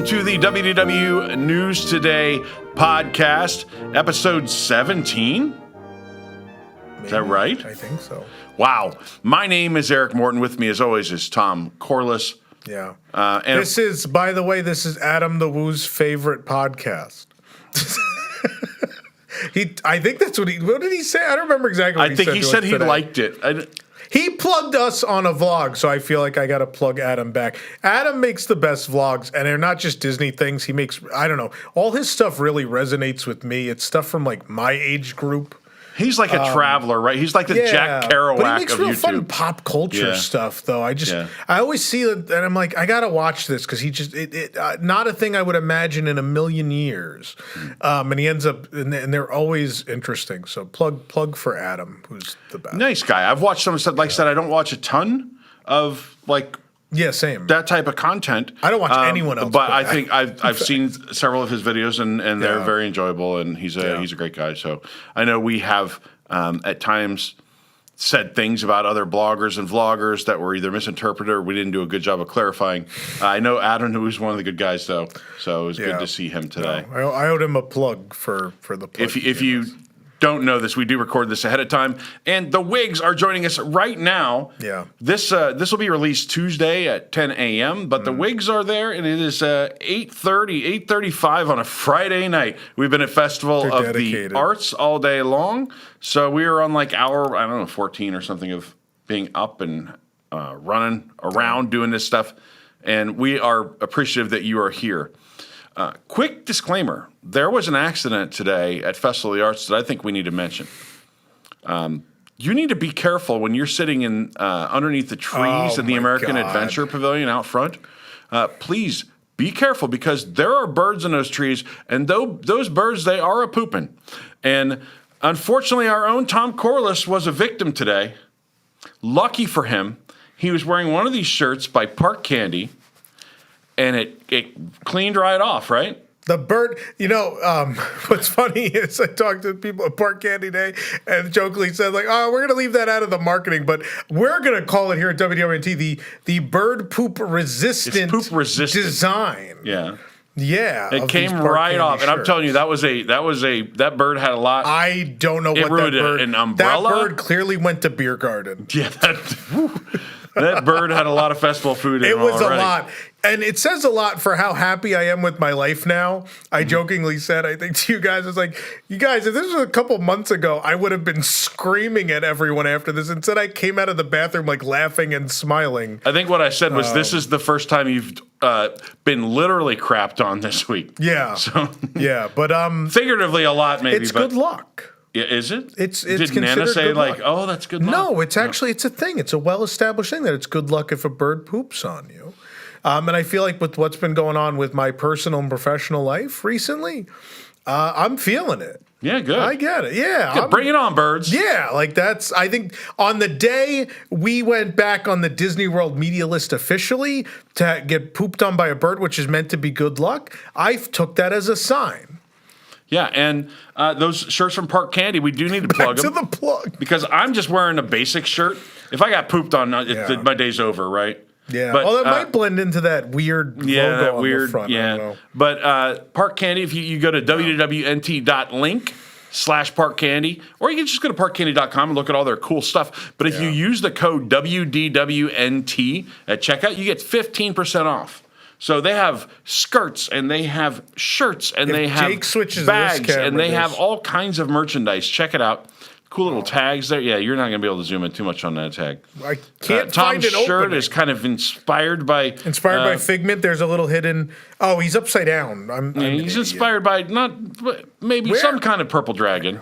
to the WDW News Today podcast, episode 17. Is that right? I think so. Wow. My name is Eric Morton. With me, as always, is Tom Corliss. Yeah. And this is, by the way, this is Adam the Woo's favorite podcast. I think that's what did he say? I don't remember exactly what I think he said he liked it. He plugged us on a vlog, so I feel like I got to plug Adam back. Adam makes the best vlogs, and they're not just Disney things. He makes, I don't know, all his stuff really resonates with me. It's stuff from like my age group. He's like a traveler, right? He's like the Jack Kerouac but he makes of real YouTube. fun pop culture stuff, though. I always see it, and I'm like, I gotta watch this because he just not a thing I would imagine in a million years. And he ends up, and they're always interesting. So plug for Adam, who's the best. Nice guy. I've watched some stuff. Like I said, I don't watch a ton of same. that type of content. I don't watch anyone else, but I think I've seen several of his videos, and they're very enjoyable. And he's a great guy. So I know we have at times said things about other bloggers and vloggers that were either misinterpreted or we didn't do a good job of clarifying. I know Adam, who was one of the good guys, though. So it was good to see him today. No, I owed him a plug for the plug. If you don't know this, we do record this ahead of time, and the WIGS are joining us right now. Yeah. This will be released Tuesday at 10 a.m., but the WIGS are there, and it is 8:35 on a Friday night. We've been at Festival of the Arts all day long, so we are on like hour, 14 or something of being up and running around doing this stuff, and we are appreciative that you are here. Quick disclaimer, there was an accident today at Festival of the Arts that I think we need to mention. You need to be careful when you're sitting in underneath the trees in the American Adventure Pavilion out front. Please be careful because there are birds in those trees, and those birds, they are a-pooping. And unfortunately, our own Tom Corliss was a victim today. Lucky for him, he was wearing one of these shirts by Park Candy, and it cleaned right off, right? The bird, what's funny is I talked to people at Park Candy Day and jokingly said, we're going to leave that out of the marketing, but we're going to call it here at WDWNT the bird poop resistant design. Yeah. Yeah. It came right off. And I'm telling you, that bird had a lot. I don't know what that bird. An umbrella. That bird clearly went to Beer Garden. Yeah. That bird had a lot, of festival food in it. It was a lot. And it says a lot for how happy I am with my life now. I jokingly said, I think to you guys, it's like, you guys, if this was a couple months ago, I would have been screaming at everyone after this. Instead, I came out of the bathroom laughing and smiling. I think what I said was, this is the first time you've been literally crapped on this week. Yeah. So but figuratively a lot, maybe. It's good luck. Yeah, is it? It's Did Nana say oh, that's good luck? No, it's actually it's a thing. It's a well-established thing that it's good luck if a bird poops on you. And I feel like with what's been going on with my personal and professional life recently, I'm feeling it. Yeah, good. I get it. Yeah. Bring it on, birds. Yeah, I think on the day we went back on the Disney World media list officially to get pooped on by a bird, which is meant to be good luck, I took that as a sign. Yeah, and those shirts from Park Candy, we do need to plug them. Back to the plug. Because I'm just wearing a basic shirt. If I got pooped on, my day's over, right? Yeah, but that might blend into that weird logo on the front. Yeah, I don't know. But Park Candy, if you go to WDWNT.link/Park Candy, or you can just go to parkcandy.com and look at all their cool stuff. But if you use the code WDWNT at checkout, you get 15% off. So they have skirts, and they have shirts, and they have bags, and they have all kinds of merchandise. Check it out. Cool little tags there. Yeah, you're not going to be able to zoom in too much on that tag. I can't find it. Tom's shirt is kind of inspired by Figment. There's a little hidden. Oh, he's upside down. He's inspired by some kind of purple dragon.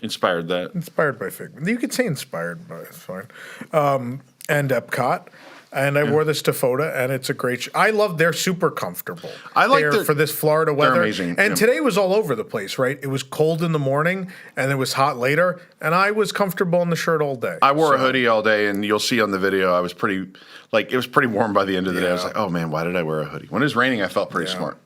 Inspired that. Inspired by Figment. You could say inspired by. It's fine. And Epcot. And I wore this to FOTA, and it's a great I love they're super comfortable. I like for this Florida weather. They're amazing. And today was all over the place, right? It was cold in the morning, and it was hot later, and I was comfortable in the shirt all day. I wore a hoodie all day, and you'll see on the video I was it was pretty warm by the end of the day. I was like, oh, man, why did I wear a hoodie? When it was raining, I felt pretty smart.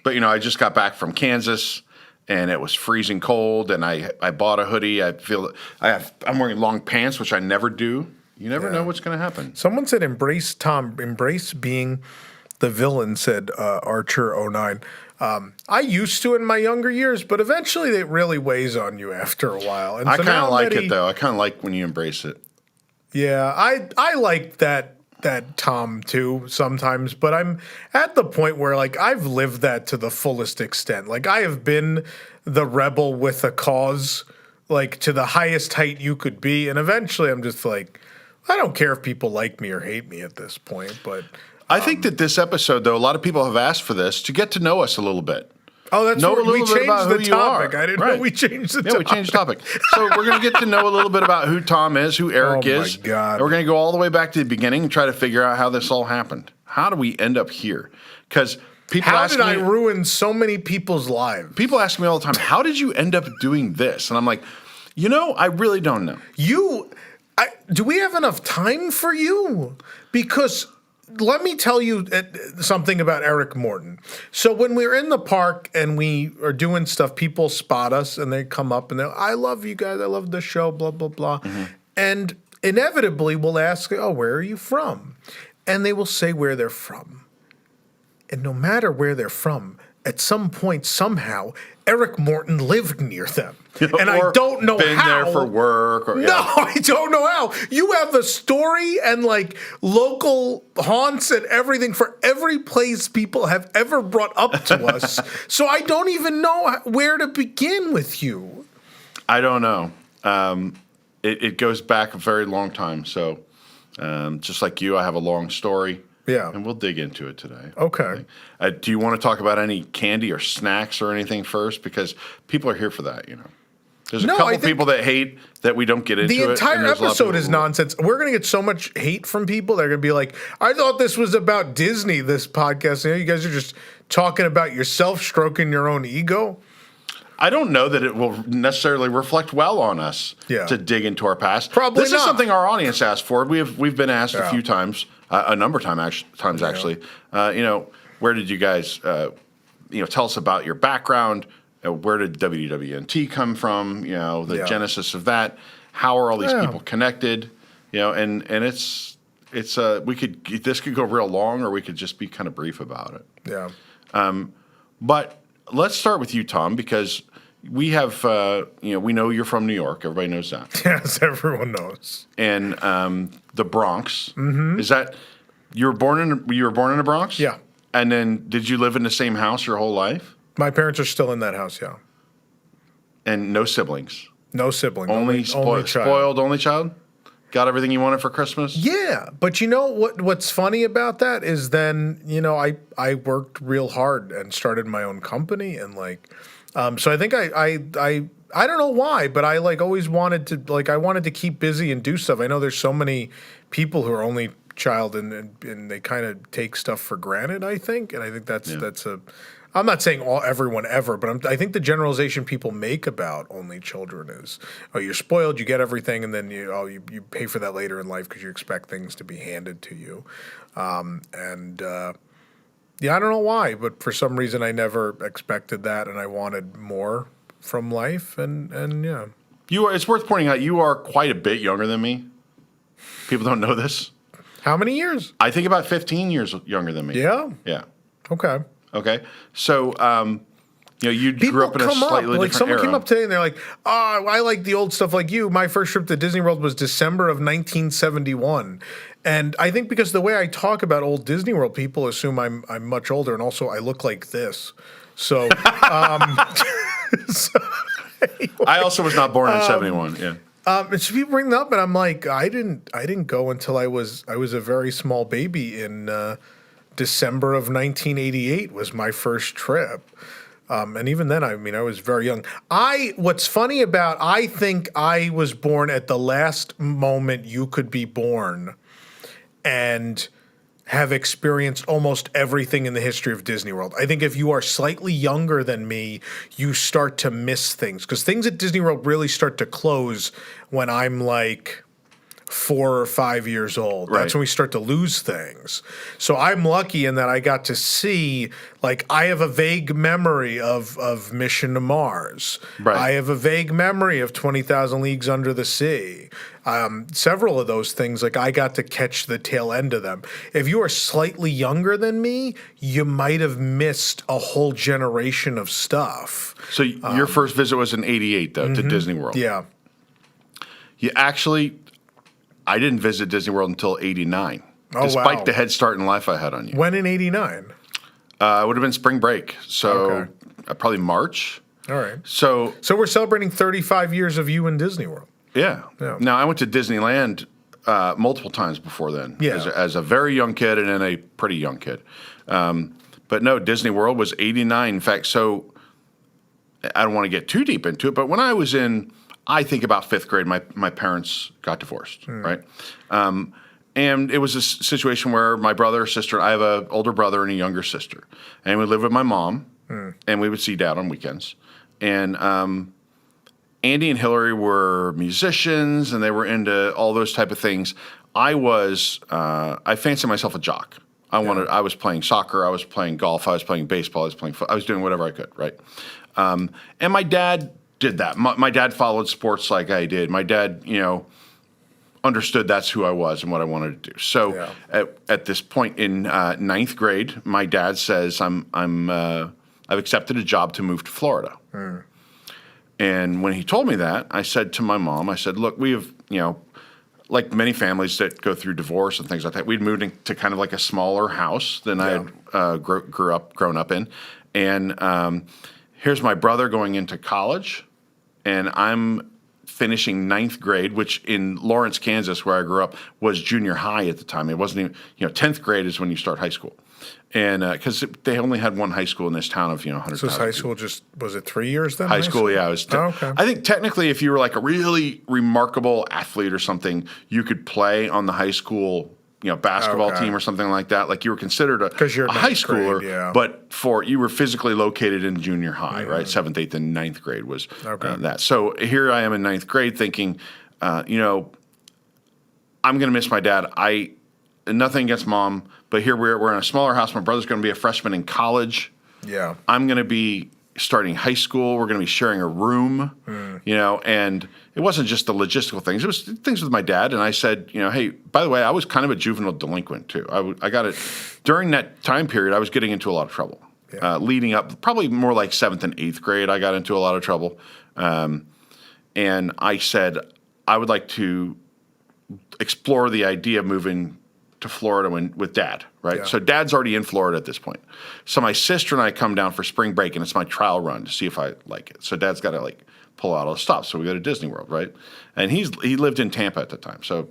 But, I just got back from Kansas, and it was freezing cold, and I bought a hoodie. I'm wearing long pants, which I never do. You never know what's going to happen. Someone said embrace being the villain, said Archer09. I used to in my younger years, but eventually it really weighs on you after a while. And I kind of like it, though. I kind of like when you embrace it. Yeah, I like that Tom too sometimes, but I'm at the point where like I've lived that to the fullest extent. Like I have been the rebel with a cause, like to the highest height you could be, and eventually I'm just like, I don't care if people like me or hate me at this point. But I think that this episode, though, a lot of people have asked for this to get to know us a little bit. Oh, that's know right. We changed the topic. I didn't know we changed the topic. Yeah, we changed the topic. So we're going to get to know a little bit about who Tom is, who Eric is. Oh, my God. And we're going to go all the way back to the beginning and try to figure out how this all happened. How do we end up here? Because people ask me... How did I ruin so many people's lives? People ask me all the time, how did you end up doing this? And I'm like, I really don't know. Do we have enough time for you? Because... Let me tell you something about Eric Morton. So when we're in the park and we are doing stuff, people spot us and they come up and they're, I love you guys. I love the show, blah, blah, blah. Mm-hmm. And inevitably we'll ask, oh, where are you from? And they will say where they're from. And no matter where they're from, at some point, somehow, Eric Morton lived near them. And I don't know been how. Been there for work. No, I don't know how. You have the story and like local haunts and everything for every place people have ever brought up to us. So I don't even know where to begin with you. I don't know. It goes back a very long time. So just like you, I have a long story. Yeah. And we'll dig into it today. Okay. Do you want to talk about any candy or snacks or anything first? Because people are here for that, There's a couple people that hate that we don't get into it. The entire episode is nonsense. We're going to get so much hate from people. They're going to be like, I thought this was about Disney, this podcast. You guys are just talking about yourself, stroking your own ego. I don't know that it will necessarily reflect well on us to dig into our past. Probably This is something our audience asked for. We've been asked a few times, a number of times actually. Where did you guys, tell us about your background? Where did WDWNT come from? The genesis of that. How are all these people connected? And it's this could go real long, or we could just be kind of brief about it. Yeah. But let's start with you, Tom, because we have, we know you're from New York. Everybody knows that. Yes, everyone knows. And the Bronx. Mm-hmm. Is that you were born in the Bronx? Yeah. And then did you live in the same house your whole life? My parents are still in that house, yeah. And no siblings? No siblings. Only spoiled only child? Got everything you wanted for Christmas? Yeah, but what's funny about that is then, I worked real hard and started my own company and so I think I don't know why, but I always wanted to keep busy and do stuff. I know there's so many people who are only child and they kind of take stuff for granted, I think. And I think that's I'm not saying everyone ever, but I think the generalization people make about only children is, oh, you're spoiled, you get everything, and then you pay for that later in life because you expect things to be handed to you. I don't know why, but for some reason I never expected that, and I wanted more from life, and yeah. It's worth pointing out you are quite a bit younger than me. People don't know this. How many years? I think about 15 years younger than me. Yeah? Yeah. Okay. So, you grew up in a slightly different someone era. came up today and they're like, oh, I like the old stuff like you. My first trip to Disney World was December of 1971. And I think because the way I talk about old Disney World, people assume I'm much older, and also I look like this. So, anyway. I also was not born in 71, yeah. And so people bring that up, and I'm like, I didn't go until I was a very small baby in December of 1988 was my first trip. And even then, I was very young. What's funny about, I think I was born at the last moment you could be born and have experienced almost everything in the history of Disney World. I think if you are slightly younger than me, you start to miss things because things at Disney World really start to close when I'm like, 4 or 5 years old. Right. That's when we start to lose things. So I'm lucky in that I got to see, like, I have a vague memory of Mission to Mars. Right. I have a vague memory of 20,000 Leagues Under the Sea. Several of those things, like, I got to catch the tail end of them. If you are slightly younger than me, you might have missed a whole generation of stuff. So your first visit was in '88, though, to Disney World. Yeah. You actually, I didn't visit Disney World until '89, Oh, despite wow. the head start in life I had on you. When in '89? It would have been spring break, so Okay. probably March. All right. So So we're celebrating 35 years of you in Disney World. yeah. Yeah. Now I went to Disneyland multiple times before then, Yeah. as a very young kid and then a pretty young kid. But no, Disney World was '89. In fact, so I don't want to get too deep into it, but when I was in, I think about 5th grade, my parents got divorced, right? And it was a situation where my brother, sister, I have an older brother and a younger sister, and we lived with my mom, and we would see Dad on weekends. And Andy and Hillary were musicians, and they were into all those type of things. I fancied myself a jock. I was playing soccer, I was playing golf, I was playing baseball, I was doing whatever I could, right? And my dad did that. My dad followed sports like I did. My dad, understood that's who I was and what I wanted to do. So at this point in 9th grade, my dad says, I've accepted a job to move to Florida. And when he told me that, I said to my mom, I said, look, we have, like many families that go through divorce and things like that, we'd moved into kind of like a smaller house than I had grown up in. And here's my brother going into college, and I'm finishing 9th grade, which in Lawrence, Kansas, where I grew up, was junior high at the time. It wasn't even, 10th grade is when you start high school. And because they only had one high school in this town of 100,000. So high school was it 3 years then? High school, yeah. It was okay. I think technically, if you were like a really remarkable athlete or something, you could play on the high school, basketball team or something like that. Like you were considered a high schooler, but you were physically located in junior high, right? 7th, 8th, and 9th grade was that. So here I am in 9th grade thinking, I'm going to miss my dad. Nothing against Mom, but here we're in a smaller house. My brother's going to be a freshman in college. Yeah. I'm going to be starting high school. We're going to be sharing a room, and it wasn't just the logistical things. It was things with my dad. And I said, hey, by the way, I was kind of a juvenile delinquent too. I got it during that time period. I was getting into a lot of trouble. Leading up, probably more like 7th and 8th grade, I got into a lot of trouble. And I said, I would like to explore the idea of moving to Florida with Dad, right? Yeah. So Dad's already in Florida at this point. So my sister and I come down for spring break, and it's my trial run to see if I like it. So Dad's got to pull out all the stuff. So we go to Disney World, right? And he lived in Tampa at the time, so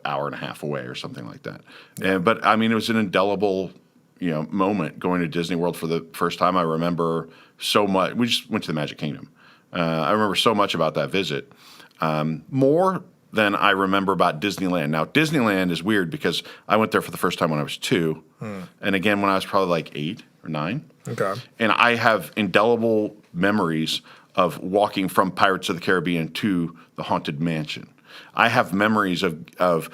hour and a half away or something like that. Yeah. But I mean, it was an indelible moment going to Disney World for the first time. I remember so much. We just went to the Magic Kingdom. I remember so much about that visit. More than I remember about Disneyland. Now, Disneyland is weird because I went there for the first time when I was 2, and again when I was probably like 8 or 9. Okay. And I have indelible memories of walking from Pirates of the Caribbean to the Haunted Mansion. I have memories of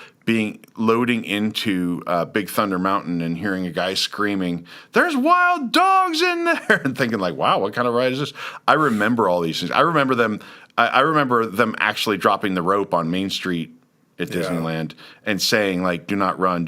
loading into Big Thunder Mountain and hearing a guy screaming, "There's wild dogs in there!" and thinking like, "Wow, what kind of ride is this?" I remember all these things. I remember them. I remember them actually dropping the rope on Main Street at Disneyland and saying "Do not run,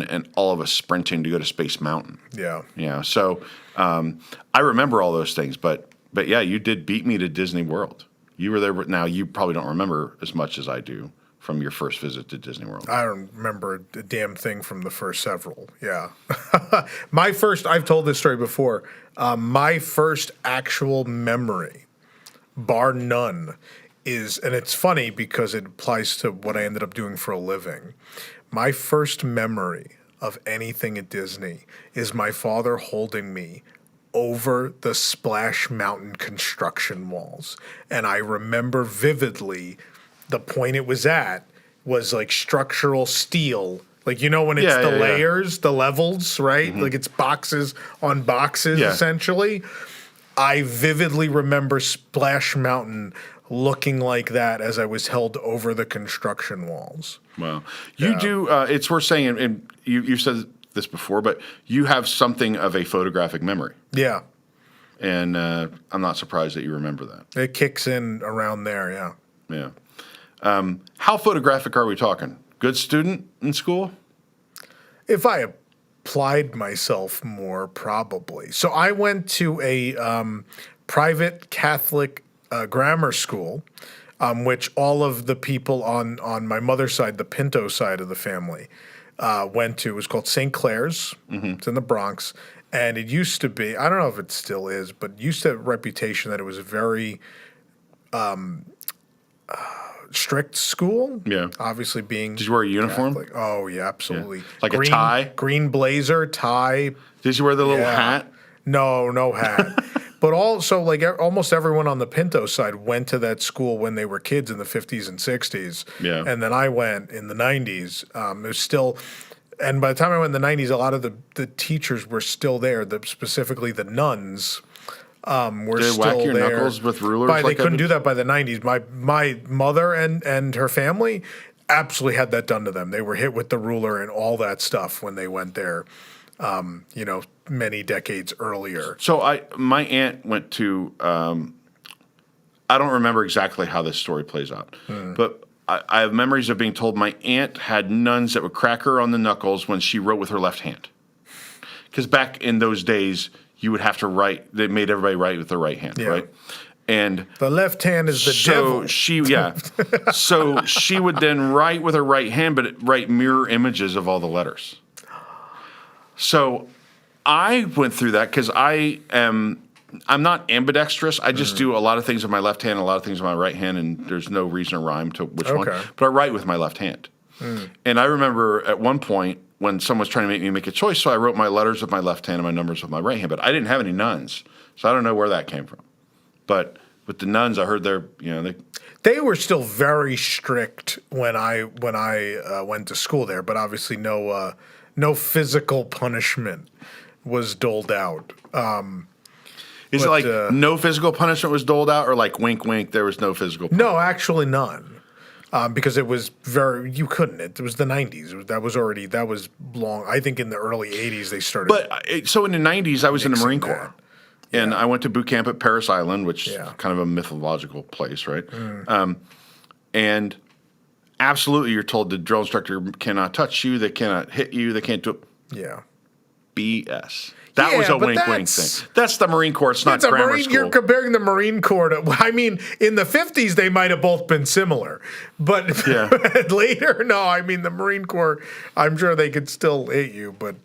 and all of us sprinting to go to Space Mountain. Yeah. So I remember all those things, but yeah, you did beat me to Disney World. You were there. Now you probably don't remember as much as I do from your first visit to Disney World. I don't remember a damn thing from the first several. Yeah. I've told this story before. My first actual memory, bar none, and it's funny because it applies to what I ended up doing for a living. My first memory of anything at Disney is my father holding me over the Splash Mountain construction walls. And I remember vividly the point it was at was structural steel. When it's layers, the levels, right? It's boxes on boxes, essentially. I vividly remember Splash Mountain looking like that as I was held over the construction walls. Wow. You do, it's worth saying, and you said this before, but you have something of a photographic memory. Yeah. And I'm not surprised that you remember that. It kicks in around there, yeah. Yeah. How photographic are we talking? Good student in school? If I applied myself more, probably. So I went to a private Catholic grammar school, which all of the people on my mother's side, the Pinto side of the family, went to. It was called St. Clair's. It's in the Bronx. And it used to be, I don't know if it still is, but it used to have a reputation that it was a very strict school. Yeah. Obviously being Did you wear a uniform? Catholic. Oh, yeah, absolutely. Yeah. Like a tie? Green blazer, tie. Did you wear the little hat? No hat. But also, like almost everyone on the Pinto side went to that school when they were kids in the 50s and 60s. Yeah. And then I went in the 90s. It was still, and by the time I went in the 90s, a lot of the teachers were still there. Specifically, the nuns were Did they still whack your there. knuckles with rulers? They couldn't do that by the 90s. My mother and her family absolutely had that done to them. They were hit with the ruler and all that stuff when they went there. Many decades earlier. So my aunt went to, I don't remember exactly how this story plays out, but I have memories of being told my aunt had nuns that would crack her on the knuckles when she wrote with her left hand. Because back in those days, you would have to write, they made everybody write with their right hand, right? And the left hand is the devil. So she would then write with her right hand, but write mirror images of all the letters. So I went through that because I'm not ambidextrous. I just do a lot of things with my left hand and a lot of things with my right hand, and there's no reason or rhyme to which one. But I write with my left hand. And I remember at one point when someone was trying to make me make a choice, so I wrote my letters with my left hand and my numbers with my right hand. But I didn't have any nuns, so I don't know where that came from. But with the nuns, I heard they were still very strict when I went to school there, but obviously no physical punishment was doled out. Is it like no physical punishment was doled out, or like wink, wink, there was no physical punishment? No, actually none. Because it was you couldn't. It was the 90s. That was long. I think in the early 80s they started. But so in the 90s, I was in the Marine Corps. And I went to boot camp at Parris Island, which is kind of a mythological place, right? And absolutely, you're told the drill instructor cannot touch you, they cannot hit you, they can't do it. Yeah. BS. That was a wink-wink thing. That's the Marine Corps. It's not grammar school. You're comparing the Marine Corps to, I mean, in the 50s, they might have both been similar. But later, no, I mean, the Marine Corps, I'm sure they could still hit you, but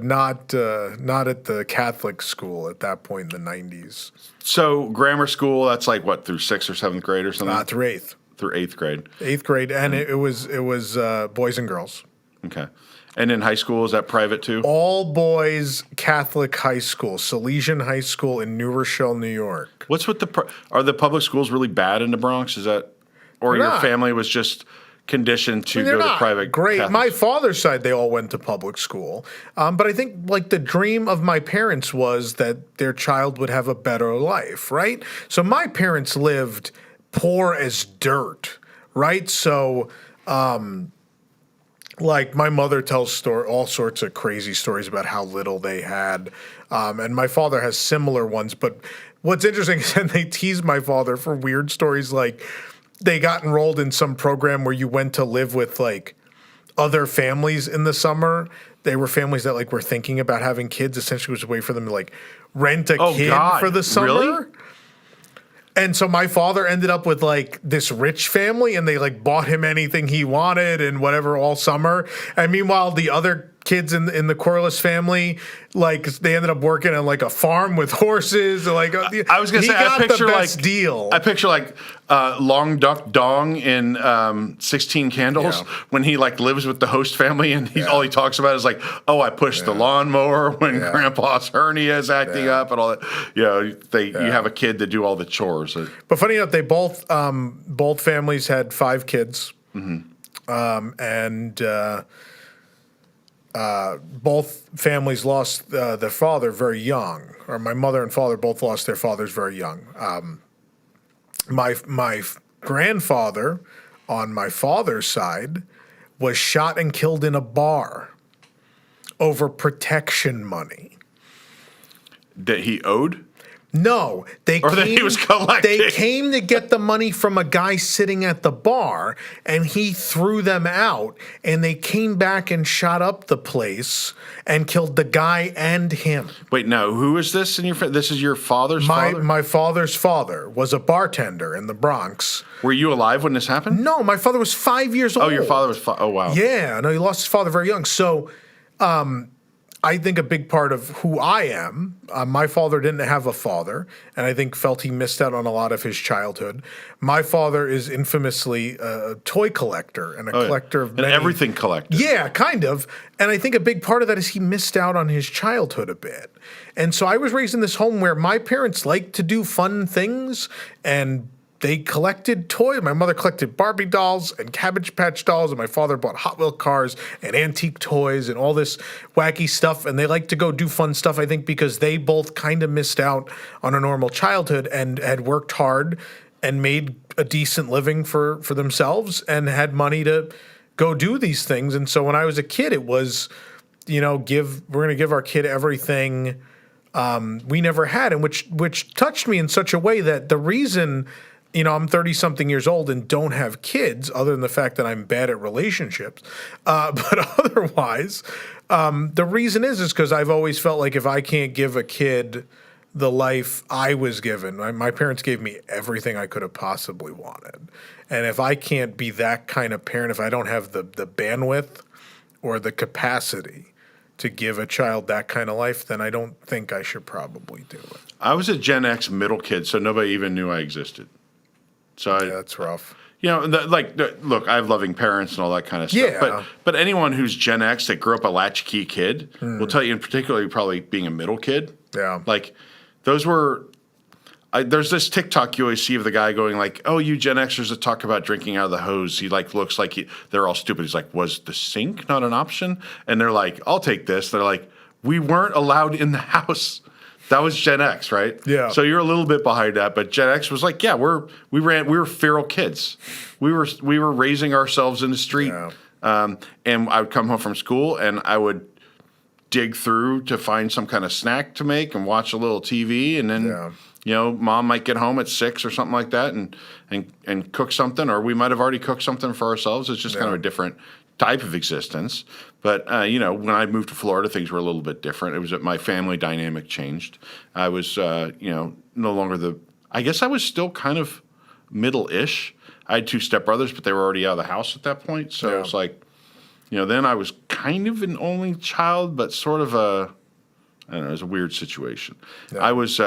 not at the Catholic school at that point in the 90s. So grammar school, that's like what, through 6th or 7th grade or something? Through 8th. Through 8th grade. 8th grade, and it was boys and girls. Okay. And in high school, is that private too? All boys Catholic high school, Salesian High School in New Rochelle, New York. What's with are the public schools really bad in the Bronx? Is that, or your family was just conditioned to go to private? Great. Catholic? My father's side, they all went to public school. But I think like the dream of my parents was that their child would have a better life, right? So my parents lived poor as dirt, right? So, like my mother tells all sorts of crazy stories about how little they had, and my father has similar ones. But what's interesting is that they tease my father for weird stories, like they got enrolled in some program where you went to live with like other families in the summer. They were families that like were thinking about having kids. Essentially, it was a way for them to like rent a kid for the summer. Really? And so my father ended up with like this rich family, and they like bought him anything he wanted and whatever all summer. And meanwhile, the other kids in the Corliss family, like they ended up working on like a farm with horses. Like I was gonna say, I picture the best deal. I picture like Long Duck Dong in 16 Candles when he like lives with the host family, and all he talks about is like, oh, I pushed the lawnmower when Grandpa's hernia is acting up and all that. You have a kid to do all the chores. But funny enough, they both families had 5 kids, and both families lost their father very young, or my mother and father both lost their fathers very young. My grandfather on my father's side was shot and killed in a bar over protection money. That he owed? No, that he was collecting. They came to get the money from a guy sitting at the bar, and he threw them out. And they came back and shot up the place and killed the guy and him. Wait, no, who is this in your? This is your father's father? My father's father was a bartender in the Bronx. Were you alive when this happened? No, my father was 5 years old. Oh, your father was oh wow. Yeah, no, he lost his father very young. So. I think a big part of who I am, my father didn't have a father, and I think felt he missed out on a lot of his childhood. My father is infamously a toy collector and a collector of many, everything collector. Yeah, kind of. And I think a big part of that is he missed out on his childhood a bit. And so I was raised in this home where my parents liked to do fun things, and they collected toys. My mother collected Barbie dolls and Cabbage Patch dolls, and my father bought Hot Wheel cars and antique toys and all this wacky stuff. And they like to go do fun stuff, I think, because they both kind of missed out on a normal childhood and had worked hard and made a decent living for themselves and had money to go do these things. And so when I was a kid, it was, we're going to give our kid everything we never had, and which touched me in such a way that the reason – I'm 30-something years old and don't have kids, other than the fact that I'm bad at relationships. But otherwise, the reason is because I've always felt like if I can't give a kid the life I was given, my parents gave me everything I could have possibly wanted. And if I can't be that kind of parent, if I don't have the bandwidth or the capacity to give a child that kind of life, then I don't think I should probably do it. I was a Gen X middle kid, so nobody even knew I existed. So that's rough. Look, I have loving parents and all that kind of stuff. Yeah. But anyone who's Gen X that grew up a latchkey kid will tell you, in particular, probably being a middle kid. Yeah. Like, those were. There's this TikTok you always see of the guy going like, "Oh, you Gen Xers that talk about drinking out of the hose." He looks like they're all stupid. He's like, "Was the sink not an option?" And they're like, "I'll take this." They're like, "We weren't allowed in the house." That was Gen X, right? Yeah. So you're a little bit behind that, but Gen X was like, yeah, we were feral kids. We were raising ourselves in the street. Yeah. And I would come home from school and I would dig through to find some kind of snack to make and watch a little TV, and then mom might get home at 6 or something like that and cook something, or we might have already cooked something for ourselves. It's just kind of a different type of existence. But, when I moved to Florida, things were a little bit different. It was that my family dynamic changed. I was, no longer I guess I was still kind of middle-ish. I had 2 stepbrothers, but they were already out of the house at that point. So it was like, then I was kind of an only child, but sort of it was a weird situation. Yeah. I was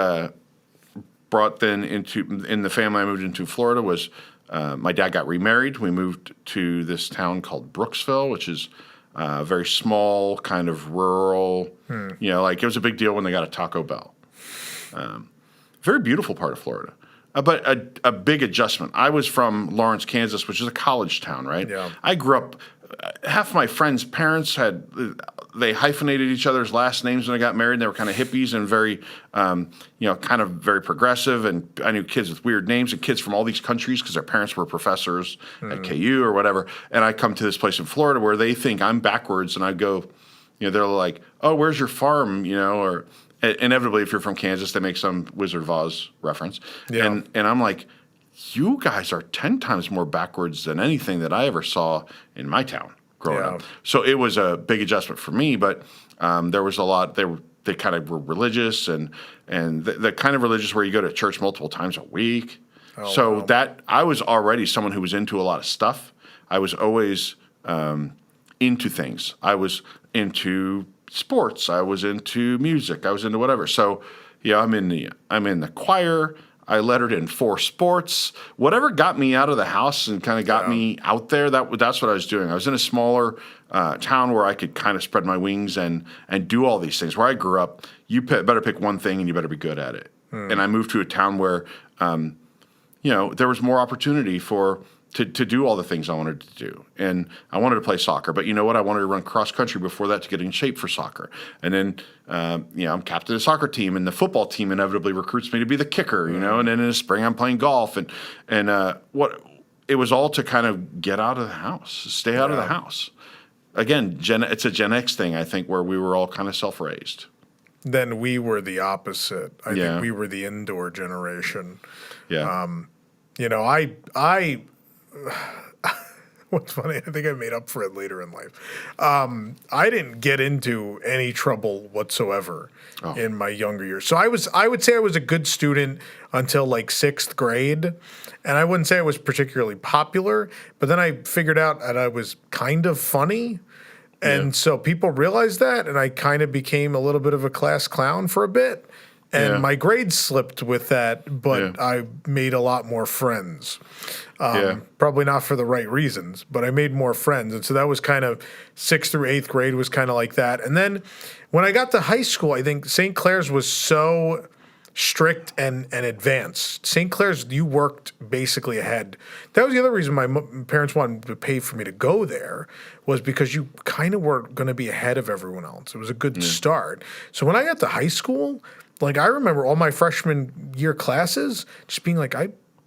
brought then in the family I moved into Florida was my dad got remarried. We moved to this town called Brooksville, which is very small, kind of rural. It was a big deal when they got a Taco Bell. Very beautiful part of Florida. But a big adjustment. I was from Lawrence, Kansas, which is a college town, right? Yeah. I grew up, half my friends' parents they hyphenated each other's last names when they got married. They were kind of hippies and very, kind of very progressive. And I knew kids with weird names and kids from all these countries because their parents were professors at KU or whatever. And I come to this place in Florida where they think I'm backwards, and I go, they're like, "Oh, where's your farm?" Or inevitably, if you're from Kansas, they make some Wizard of Oz reference. Yeah. And I'm like, you guys are 10 times more backwards than anything that I ever saw in my town growing up. So it was a big adjustment for me, but there was a lot. They kind of were religious and the kind of religious where you go to church multiple times a week. That I was already someone who was into a lot of stuff. I was always into things. I was into sports. I was into music. I was into whatever. So I'm in the choir. I lettered in 4 sports. Whatever got me out of the house and kind of got me out there, that's what I was doing. I was in a smaller town where I could kind of spread my wings and do all these things. Where I grew up, you better pick one thing and you better be good at it. And I moved to a town where, there was more opportunity for to do all the things I wanted to do. And I wanted to play soccer, but you know what? I wanted to run cross country before that to get in shape for soccer. And then, I'm captain of the soccer team, and the football team inevitably recruits me to be the kicker, And then in the spring I'm playing golf, and it was all to kind of get out of the house, stay out of the house. Again, it's a Gen X thing, I think, where we were all kind of self-raised. Then we were the opposite. I think we were the indoor generation. Yeah. I what's funny, I think I made up for it later in life. I didn't get into any trouble whatsoever in my younger years. So I would say I was a good student until like 6th grade. And I wouldn't say I was particularly popular, but then I figured out that I was kind of funny. And so people realized that, and I kind of became a little bit of a class clown for a bit. And my grades slipped with that, but I made a lot more friends. Probably not for the right reasons, but I made more friends. And so that was kind of 6th through 8th grade was kind of like that. And then when I got to high school, I think St. Clair's was so strict and advanced. St. Clair's, you worked basically ahead. That was the other reason my parents wanted to pay for me to go there, was because you kind of were going to be ahead of everyone else. It was a good start. So when I got to high school, like I remember all my freshman year classes just being like,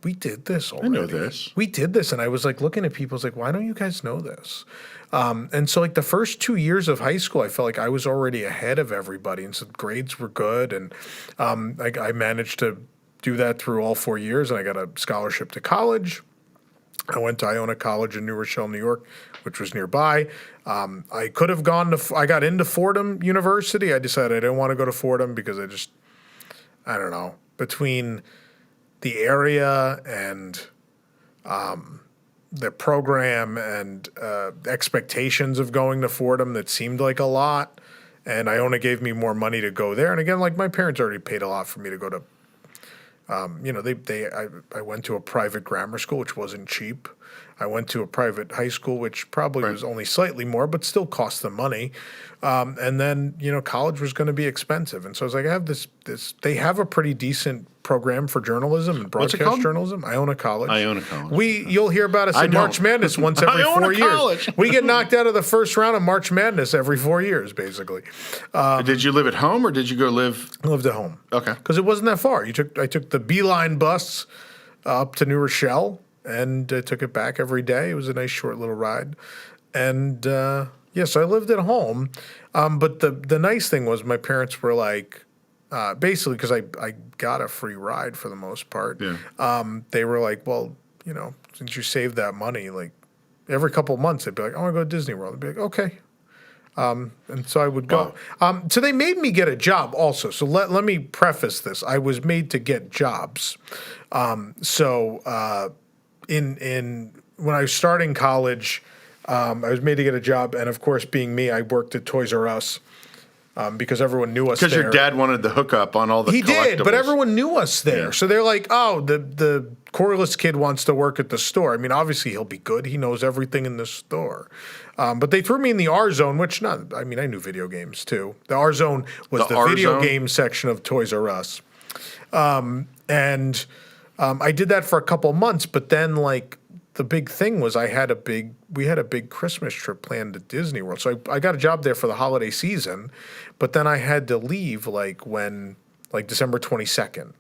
we did this already. I know this. We did this. And I was like looking at people, I was like, why don't you guys know this? And so like the first 2 years of high school, I felt like I was already ahead of everybody. And so grades were good. And I managed to do that through all 4 years. And I got a scholarship to college. I went to Iona College in New Rochelle, New York, which was nearby. I could have I got into Fordham University. I decided I didn't want to go to Fordham because I don't know, between the area and the program and expectations of going to Fordham that seemed like a lot. And Iona gave me more money to go there. And again, like my parents already paid a lot for me to go to, I went to a private grammar school, which wasn't cheap. I went to a private high school, which probably was only slightly more, but still cost them money. And then, college was going to be expensive. And so I was like, I have this, they have a pretty decent program for journalism and broadcast journalism. Iona College. You'll hear about us in March Madness once every 4 years. We get knocked out of the first round of March Madness every 4 years, basically. Did you live at home or did you go live? I lived at home. Okay. Because it wasn't that far. I took the Beeline bus up to New Rochelle and took it back every day. It was a nice short little ride. And so I lived at home. But the nice thing was my parents were like, basically because I got a free ride for the most part. Yeah. They were like, well, since you saved that money, like every couple of months they'd be like, I want to go to Disney World. I'd be like, okay. And so I would go. Wow. So they made me get a job also. So let me preface this. I was made to get jobs. When I was starting college, I was made to get a job, and of course, being me, I worked at Toys R Us because everyone knew us there. Because your dad wanted the hookup on all the He did, but everyone knew us there. Yeah. So they're like, oh, the Corliss kid wants to work at the store. I mean, obviously he'll be good. He knows everything in the store. But they threw me in the R Zone, I knew video games too. The R Zone was the video game section of Toys R Us. I did that for a couple months, but then like the big thing was we had a big Christmas trip planned to Disney World. So I got a job there for the holiday season, but then I had to leave December 22nd,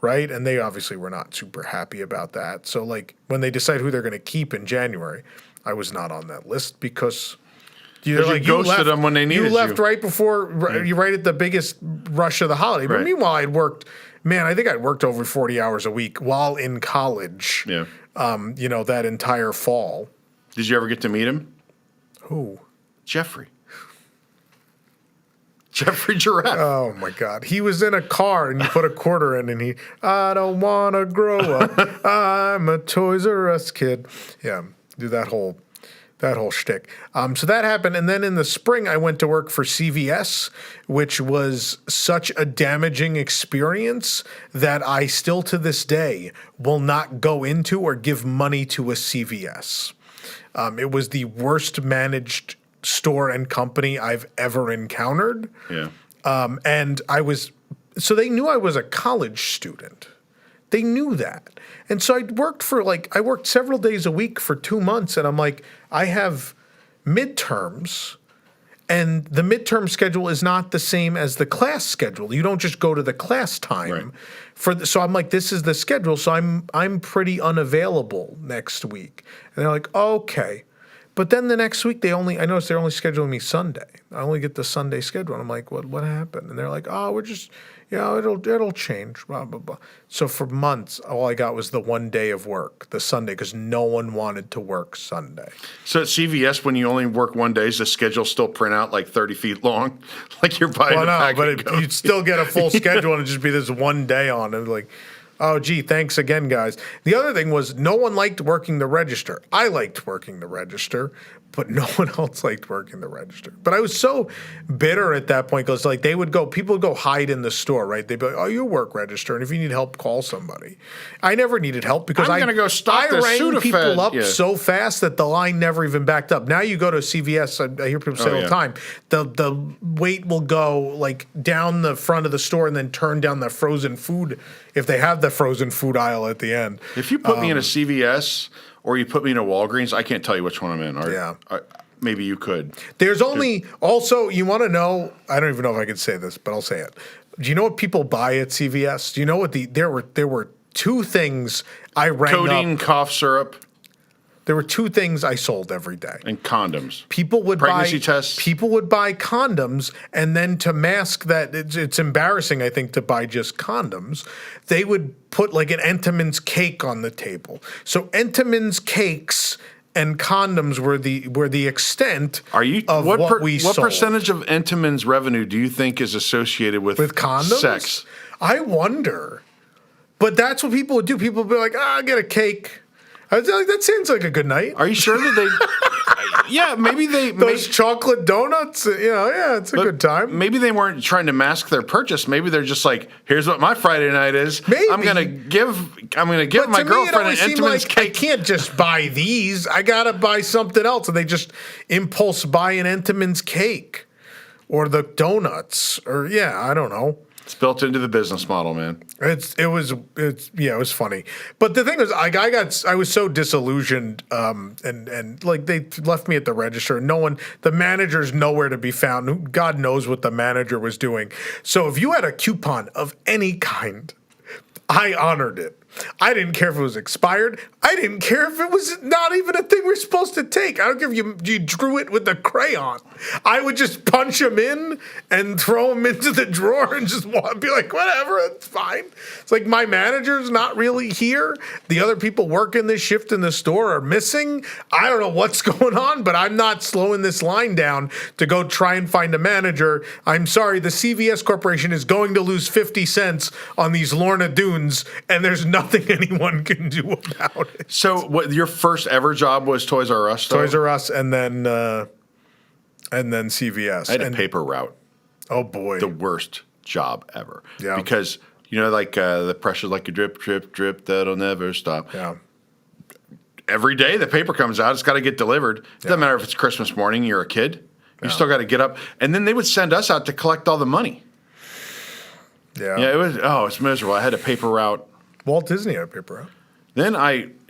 right? And they obviously were not super happy about that. So like when they decide who they're going to keep in January, I was not on that list because you ghosted them when they needed you. You left right before, right at the biggest rush of the holiday. But meanwhile, I'd worked. Man, I think I'd worked over 40 hours a week while in college. Yeah. That entire fall. Did you ever get to meet him? Who? Jeffrey Giraffe. Oh my God. He was in a car and you put a quarter in and I don't want to grow up. I'm a Toys R Us kid. Yeah. Do that whole shtick. So that happened. And then in the spring, I went to work for CVS, which was such a damaging experience that I still to this day will not go into or give money to a CVS. It was the worst managed store and company I've ever encountered. Yeah. So they knew I was a college student. They knew that. And so I worked several days a week for 2 months, and I'm like, I have midterms, and the midterm schedule is not the same as the class schedule. You don't just go to the class time. So I'm like, this is the schedule, so I'm pretty unavailable next week. And they're like, okay. But then the next week I noticed they're only scheduling me Sunday. I only get the Sunday schedule. And I'm like, what happened? And they're like, oh, we're just, it'll change, blah, blah, blah. So for months, all I got was the one day of work, the Sunday, because no one wanted to work Sunday. So at CVS, when you only work one day, does the schedule still print out like 30 feet long? Like you're buying a packet. But you'd still get a full schedule and it'd just be this one day on it. Like, oh, gee, thanks again, guys. The other thing was no one liked working the register. I liked working the register, but no one else liked working the register. But I was so bitter at that point because like people would go hide in the store, right? They'd be like, oh, you work register, and if you need help, call somebody. I never needed help because I'm going to go stock the rang Sudafed. people up so fast that the line never even backed up. Now you go to CVS, I hear people say all the time, the wait will go like down the front of the store and then turn down the frozen food if they have the frozen food aisle at the end. If you put me in a CVS or you put me in a Walgreens, I can't tell you which one I'm in. Maybe you could. There's only also, you want to know, I don't even know if I could say this, but I'll say it. Do you know what people buy at CVS? Do you know what there were two things I rang Codeine, cough syrup. There were two things I sold every day. And condoms. Pregnancy tests. People would buy condoms, and then to mask that, it's embarrassing, I think, to buy just condoms. They would put like an Entenmann's cake on the table. So Entenmann's cakes and condoms were the extent of what we sold. What percentage of Entenmann's revenue do you think is associated with condoms? Sex? I wonder. But that's what people would do. People would be like, I'll get a cake. I was like, that seems like a good night. Are you sure that they? Yeah, maybe they. Those chocolate donuts, it's a good time. Maybe they weren't trying to mask their purchase. Maybe they're just like, here's what my Friday night is. Maybe. I'm gonna give my girlfriend an Entenmann's cake. I can't just buy these. I gotta buy something else, and they just impulse buy an Entenmann's cake or the donuts, or I don't know. It's built into the business model, man. It was funny. But the thing was, I was so disillusioned, and like they left me at the register. The manager's nowhere to be found. God knows what the manager was doing. So if you had a coupon of any kind, I honored it. I didn't care if it was expired. I didn't care if it was not even a thing we're supposed to take. I don't care if you drew it with a crayon. I would just punch them in and throw them into the drawer and just be like, whatever, it's fine. It's like my manager's not really here. The other people working this shift in the store are missing. I don't know what's going on, but I'm not slowing this line down to go try and find a manager. I'm sorry, the CVS Corporation is going to lose 50 cents on these Lorna Dunes, and there's nothing anyone can do about it. So, what your first ever job was? Toys R Us. Toys R Us, and then CVS. I had a paper route. Oh boy, the worst job ever. Yeah, because like the pressure's like a drip, drip, drip that'll never stop. Yeah. Every day the paper comes out, it's got to get delivered. It doesn't matter if it's Christmas morning, you're a kid. You still got to get up, and then they would send us out to collect all the money. Yeah. Yeah, it's miserable. I had a paper route. Walt Disney had a paper route. Then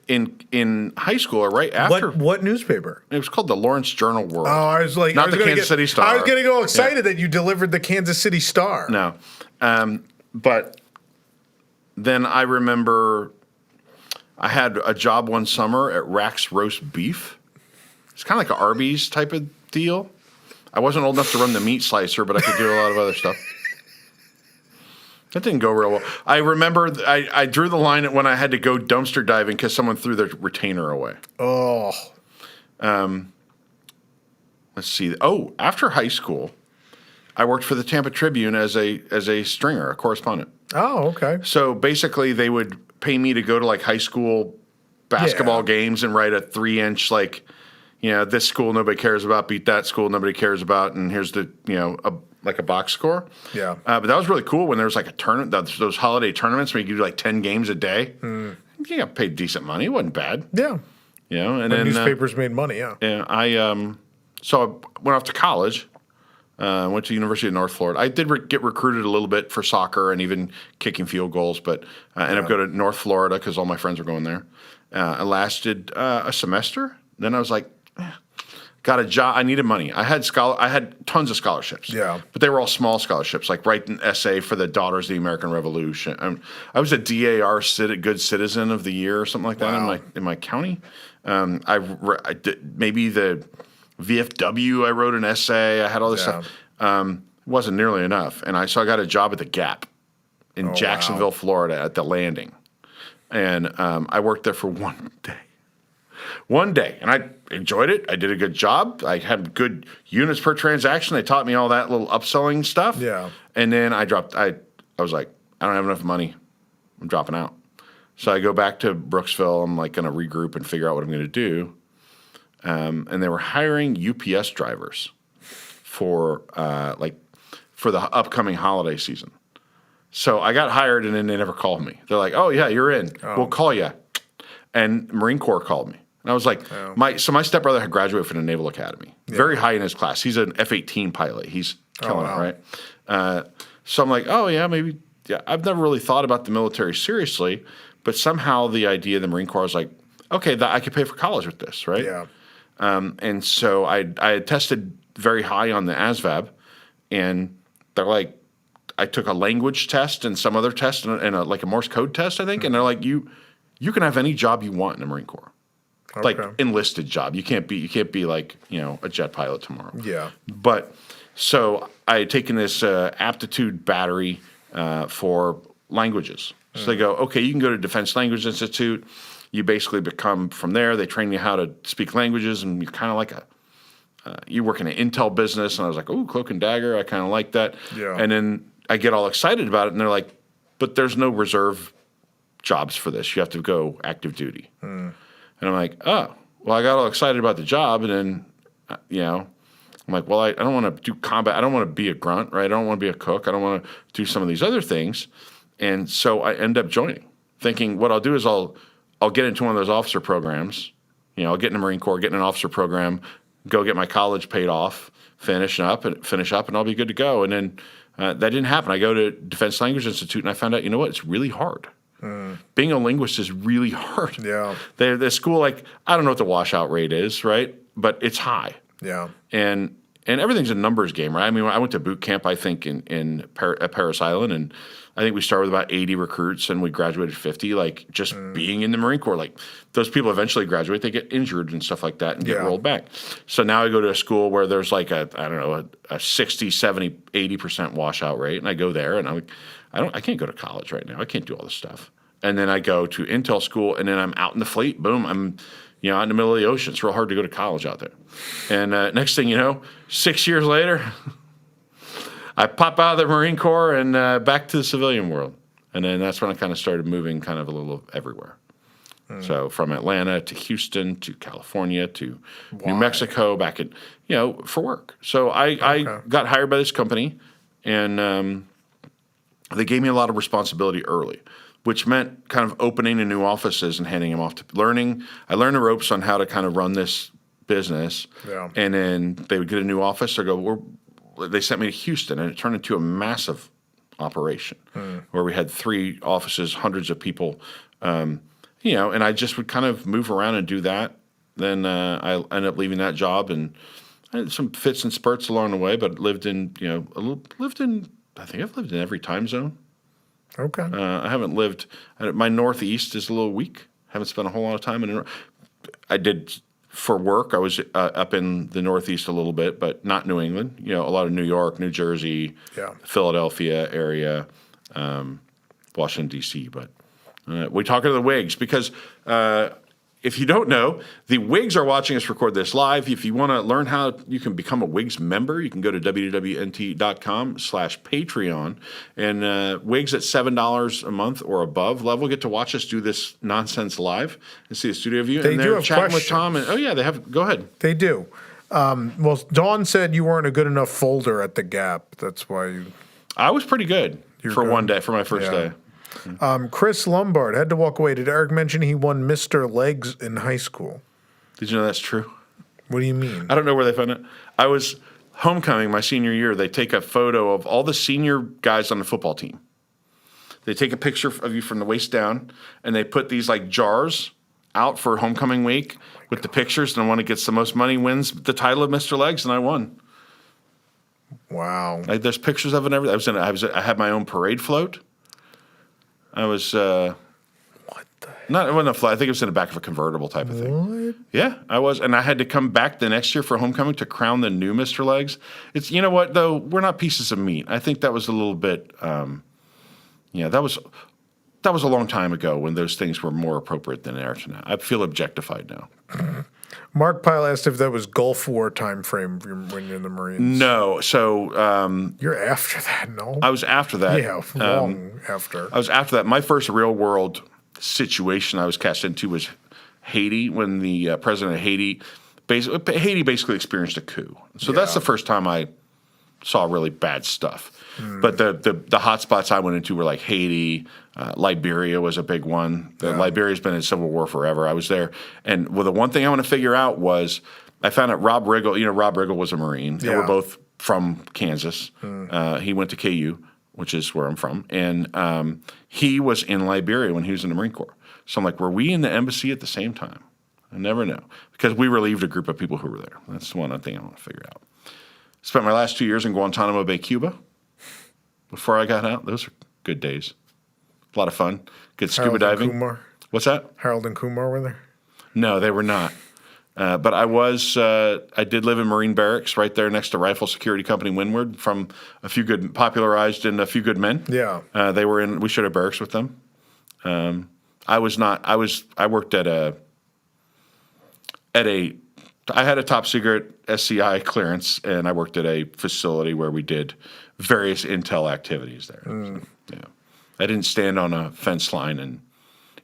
in high school, or right after. What newspaper? It was called the Lawrence Journal World. Oh, I was like, not the Kansas City Star. I was getting all excited that you delivered the Kansas City Star. No, but then I remember I had a job one summer at Rack's Roast Beef. It's kind of like an Arby's type of deal. I wasn't old enough to run the meat slicer, but I could do a lot of other stuff. That didn't go real well. I remember I drew the line at when I had to go dumpster diving because someone threw their retainer away. Oh. Let's see. Oh, after high school, I worked for the Tampa Tribune as a stringer, a correspondent. Oh, okay. So basically, they would pay me to go to like high school basketball games and write a 3-inch this school nobody cares about, beat that school nobody cares about, and here's the like a box score. Yeah. But that was really cool when there was like a tournament, those holiday tournaments where you could do like 10 games a day. You got paid decent money. It wasn't bad. Yeah. And when then newspapers made money, yeah. Yeah. So I went off to college, Went to the University of North Florida. I did get recruited a little bit for soccer and even kicking field goals, but I ended up going to North Florida because all my friends were going there. I lasted a semester. Then I was like, got a job. I needed money. I had tons of scholarships. Yeah. But they were all small scholarships, like write an essay for the Daughters of the American Revolution. I was a DAR Good Citizen of the Year or something like that in my county. I did maybe the VFW. I wrote an essay. I had all this stuff. It wasn't nearly enough, and so I got a job at the Gap in Jacksonville, Florida, at the Landing, and I worked there for 1 day. 1 day, and I enjoyed it. I did a good job. I had good units per transaction. They taught me all that little upselling stuff. Yeah. And then I was like, I don't have enough money. I'm dropping out. So I go back to Brooksville. I'm like going to regroup and figure out what I'm going to do. And they were hiring UPS drivers for the upcoming holiday season. So I got hired, and then they never called me. They're like, "Oh yeah, you're in. We'll call you." And Marine Corps called me. And I was like, my stepbrother had graduated from the Naval Academy, very high in his class. He's an F-18 pilot. He's killing it, right? So I'm like, oh, yeah, maybe. Yeah, I've never really thought about the military seriously, but somehow the idea of the Marine Corps was like, okay, I could pay for college with this, right? Yeah. And so I had tested very high on the ASVAB, and they're like, I took a language test and some other test and a Morse code test, I think, and they're like, you can have any job you want in the Marine Corps. Okay. Like enlisted job. You can't be like, a jet pilot tomorrow. Yeah. But so I had taken this aptitude battery for languages. So they go, okay, you can go to Defense Language Institute. You basically become from there. They train you how to speak languages, and you're kind of like you work in an intel business. And I was like, oh, cloak and dagger. I kind of like that. Yeah. And then I get all excited about it, and they're like, but there's no reserve jobs for this. You have to go active duty. And I'm like, oh, well, I got all excited about the job, and then, I'm like, well, I don't want to do combat. I don't want to be a grunt, right? I don't want to be a cook. I don't want to do some of these other things. And so I end up joining, thinking what I'll do is I'll get into one of those officer programs. I'll get in the Marine Corps, get in an officer program, go get my college paid off, finish up, and I'll be good to go. And then that didn't happen. I go to Defense Language Institute, and I found out, it's really hard. Being a linguist is really hard. Yeah. The school, I don't know what the washout rate is, right? But it's high. Yeah. And everything's a numbers game, right? I mean, I went to boot camp, I think, at Parris Island, and I think we started with about 80 recruits, and we graduated 50. Just being in the Marine Corps, those people eventually graduate, they get injured and stuff like that and get rolled back. So now I go to a school where there's a 60, 70, 80% washout rate, and I go there, and I can't go to college right now. I can't do all this stuff. And then I go to Intel school, and then I'm out in the fleet. Boom, I'm out in the middle of the ocean. It's real hard to go to college out there. And next thing you know, 6 years later, I pop out of the Marine Corps and back to the civilian world. And then that's when I kind of started moving kind of a little everywhere. So from Atlanta to Houston to California to New Mexico, back in, for work. So I got hired by this company, and they gave me a lot of responsibility early, which meant kind of opening the new offices and handing them off to learning. I learned the ropes on how to kind of run this business. Yeah. And then they would get a new office. They sent me to Houston, and it turned into a massive operation where we had 3 offices, hundreds of people, and I just would kind of move around and do that. Then I ended up leaving that job, and I had some fits and spurts along the way, but I think I've lived in every time zone. Okay. I haven't lived. My Northeast is a little weak. Haven't spent a whole lot of time in it. I did for work. I was up in the Northeast a little bit, but not New England. A lot of New York, New Jersey, Philadelphia area, Washington D.C. But we talk to the WIGS because. If you don't know, the WIGS are watching us record this live. If you want to learn how you can become a WIGS member, you can go to WDWNT.com/Patreon. And WIGS at $7 a month or above level get to watch us do this nonsense live and see a studio view. They do have chatting questions. with Tom. And, they have. Go ahead. They do. Well, Dawn said you weren't a good enough folder at the Gap. That's why you. I was pretty good for good. 1 day, for my first day. Chris Lombard had to walk away. Did Eric mention he won Mr. Legs in high school? Did you know that's true? What do you mean? I don't know where they found it. I was homecoming, my senior year, they take a photo of all the senior guys on the football team. They take a picture of you from the waist down, and they put these like jars out for homecoming week with the pictures, and the one that gets the most money wins the title of Mr. Legs, and I won. Wow! There's pictures of it. And everything. I had my own parade float. I was what the? Not it wasn't a float. I think it was in the back of a convertible type of thing. What? Yeah, I was, and I had to come back the next year for homecoming to crown the new Mr. Legs. It's you know what though, we're not pieces of meat. I think that was a little bit. That was a long time ago when those things were more appropriate than they are now. I feel objectified now. Mark Pyle asked if that was Gulf War time frame when you're in the Marines. No, so you're after that, no? I was after that. Yeah, long after. I was after that. My first real world situation I was cast into was Haiti when the president of Haiti basically experienced a coup. So that's the first time I saw really bad stuff. But the hot spots I went into were like Haiti, Liberia was a big one. Liberia's been in civil war forever. I was there. And the one thing I want to figure out was I found out Rob Riggle, Rob Riggle was a Marine. And we're both from Kansas. He went to KU, which is where I'm from. And he was in Liberia when he was in the Marine Corps. So I'm like, were we in the embassy at the same time? I never know. Because we relieved a group of people who were there. That's the one thing I want to figure out. Spent my last 2 years in Guantanamo Bay, Cuba. Before I got out, those were good days. A lot of fun. Good scuba diving. Kumar. What's that? Harold and Kumar were there? No, they were not. But I did live in Marine Barracks right there next to Rifle Security Company Windward from popularized in A Few Good Men. Yeah. We shared a barracks with them. I worked I had a top secret SCI clearance, and I worked at a facility where we did various intel activities there. So, yeah, I didn't stand on a fence line and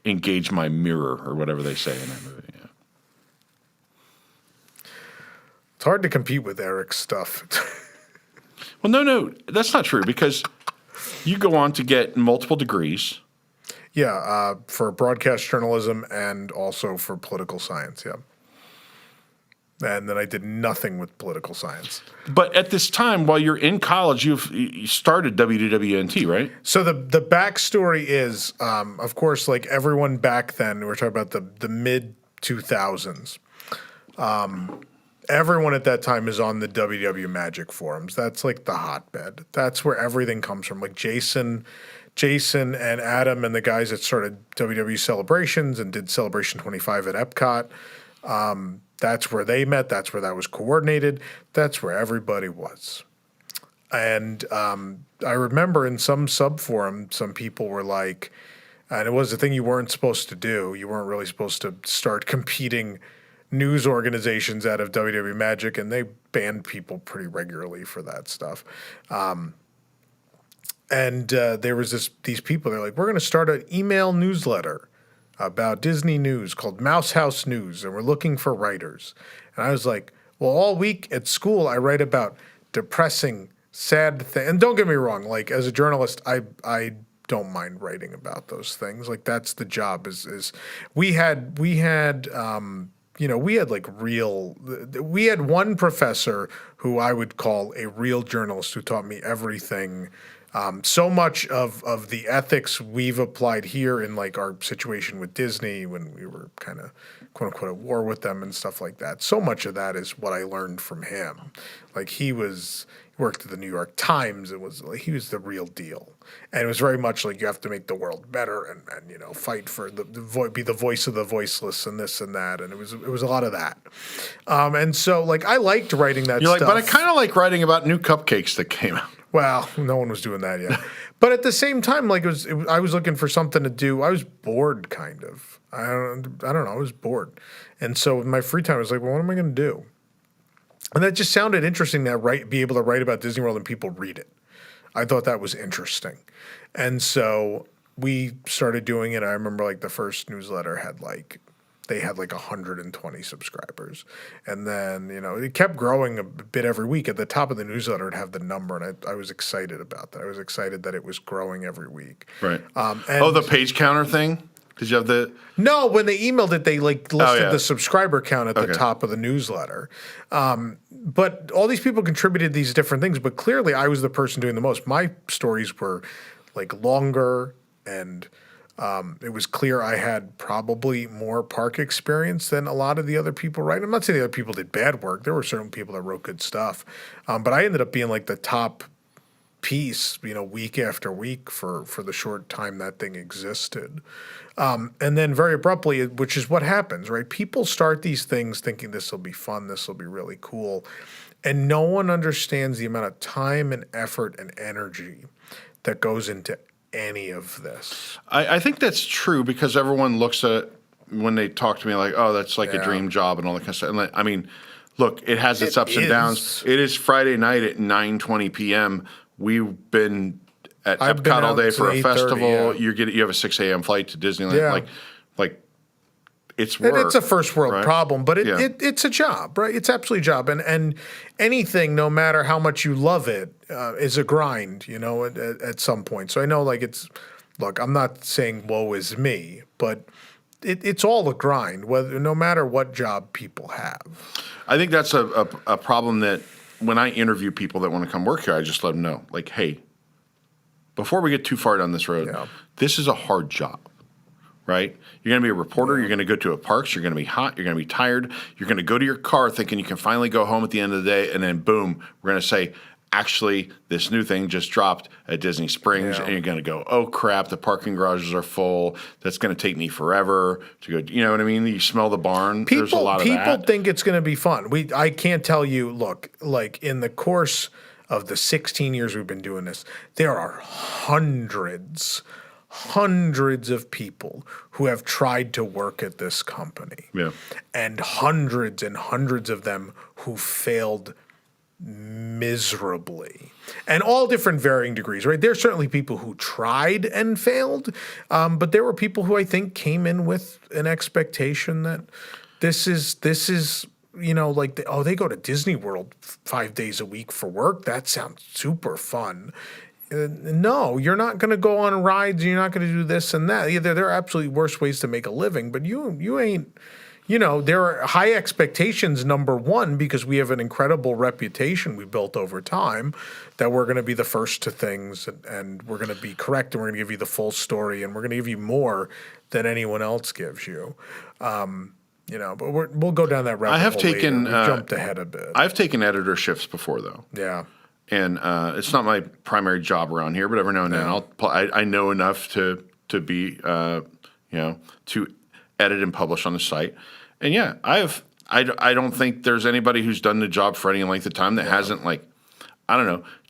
engage my mirror or whatever they say in that movie. Yeah. It's hard to compete with Eric's stuff. Well, no, that's not true because you go on to get multiple degrees. Yeah, for broadcast journalism and also for political science, yeah. And then I did nothing with political science. But at this time, while you're in college, you started WDWNT, right? So the backstory is, of course, like everyone back then, we're talking about the mid-2000s, everyone at that time is on the WDW Magic forums. That's like the hotbed. That's where everything comes from. Like Jason and Adam and the guys that started WDW Celebrations and did Celebration 25 at Epcot. That's where they met. That's where that was coordinated. That's where everybody was. And I remember in some sub-forum, some people were like, and it was a thing you weren't supposed to do. You weren't really supposed to start competing news organizations out of WDW Magic, and they banned people pretty regularly for that stuff. And there was these people, they're like, we're going to start an email newsletter about Disney news called Mouse House News, and we're looking for writers. And I was like, well, all week at school I write about depressing, sad things. And don't get me wrong, like as a journalist, I don't mind writing about those things. Like that's the job. We had one professor who I would call a real journalist who taught me everything. So much of the ethics we've applied here in like our situation with Disney when we were kind of quote unquote at war with them and stuff like that. So much of that is what I learned from him. Like he worked at the New York Times. It was like he was the real deal, and it was very much like you have to make the world better and fight for be the voice of the voiceless and this and that. And it was a lot of that. And so like I liked writing that. You're stuff. Like, but I kind of like writing about new cupcakes that came out. Well, no one was doing that yet. But at the same time, like I was looking for something to do. I was bored, kind of. I don't know. I was bored, and so with my free time, I was like, well, what am I going to do? And that just sounded interesting. Be able to write about Disney World and people read it. I thought that was interesting, and so we started doing it. I remember like the first newsletter had 120 subscribers. And then, it kept growing a bit every week. At the top of the newsletter, it'd have the number, and I was excited about that. I was excited that it was growing every week. Right. The page counter thing? Because you have the No, when they emailed it, they listed the subscriber count at the top of the newsletter. But all these people contributed these different things. But clearly, I was the person doing the most. My stories were longer, and it was clear I had probably more park experience than a lot of the other people. Right? I'm not saying the other people did bad work. There were certain people that wrote good stuff, but I ended up being the top piece, week after week for the short time that thing existed. And then very abruptly, which is what happens, right? People start these things thinking this will be fun, this will be really cool. And no one understands the amount of time and effort and energy that goes into any of this. I think that's true because everyone looks at it when they talk to me oh, that's a dream job and all that kind of stuff. And I mean, look, it has its ups and downs. It is Friday night at 9:20 p.m. We've been at Epcot all day for a festival. You have a 6 a.m. flight to Disneyland. It's work. It's a first world problem, but it's a job, right? It's absolutely a job. And anything, no matter how much you love it, is a grind, at some point. So I know look, I'm not saying woe is me, but it's all a grind, no matter what job people have. I think that's a problem that when I interview people that want to come work here, I just let them know, hey, before we get too far down this road, this is a hard job, right? You're going to be a reporter. You're going to go to a parks. You're going to be hot. You're going to be tired. You're going to go to your car thinking you can finally go home at the end of the day, and then boom, we're going to say, actually, this new thing just dropped at Disney Springs, and you're going to go, oh, crap, the parking garages are full. That's going to take me forever to go. You know what I mean? You smell the barn. There's a lot of that. People think it's going to be fun. I can't tell you, look, in the course of the 16 years we've been doing this, there are hundreds of people who have tried to work at this company. Yeah. And hundreds of them who failed miserably, and all different varying degrees, right? There's certainly people who tried and failed, but there were people who I think came in with an expectation that this is they go to Disney World 5 days a week for work. That sounds super fun. No, you're not going to go on rides. You're not going to do this and that. Either there are absolutely worse ways to make a living, but you ain't. There are high expectations, number one, because we have an incredible reputation we built over time that we're going to be the first to things and we're going to be correct and we're going to give you the full story and we're going to give you more than anyone else gives you. But we'll go down that rabbit hole later. We've jumped ahead a bit. I've taken editor-shifts before, though. Yeah. And it's not my primary job around here, but every now and then I know enough to be, to edit and publish on the site. And I don't think there's anybody who's done the job for any length of time that hasn't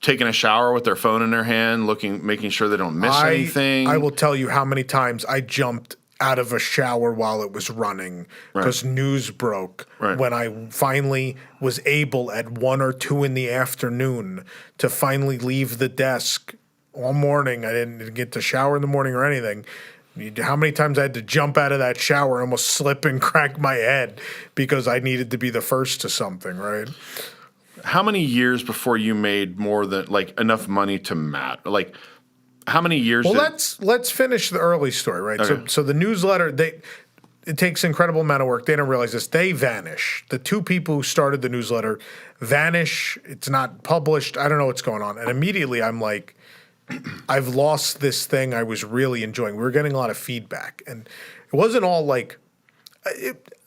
taken a shower with their phone in their hand, making sure they don't miss anything. I will tell you how many times I jumped out of a shower while it was running because news broke when I finally was able at 1 or 2 in the afternoon to finally leave the desk all morning. I didn't get to shower in the morning or anything. How many times I had to jump out of that shower and almost slip and crack my head because I needed to be the first to something, right? How many years before you made more than enough money to matter? How many years? Well, let's finish the early story, right? Okay. So the newsletter, it takes an incredible amount of work. They don't realize this. They vanish. The 2 people who started the newsletter vanish. It's not published. I don't know what's going on. And immediately I'm like, I've lost this thing I was really enjoying. We were getting a lot of feedback, and it wasn't all it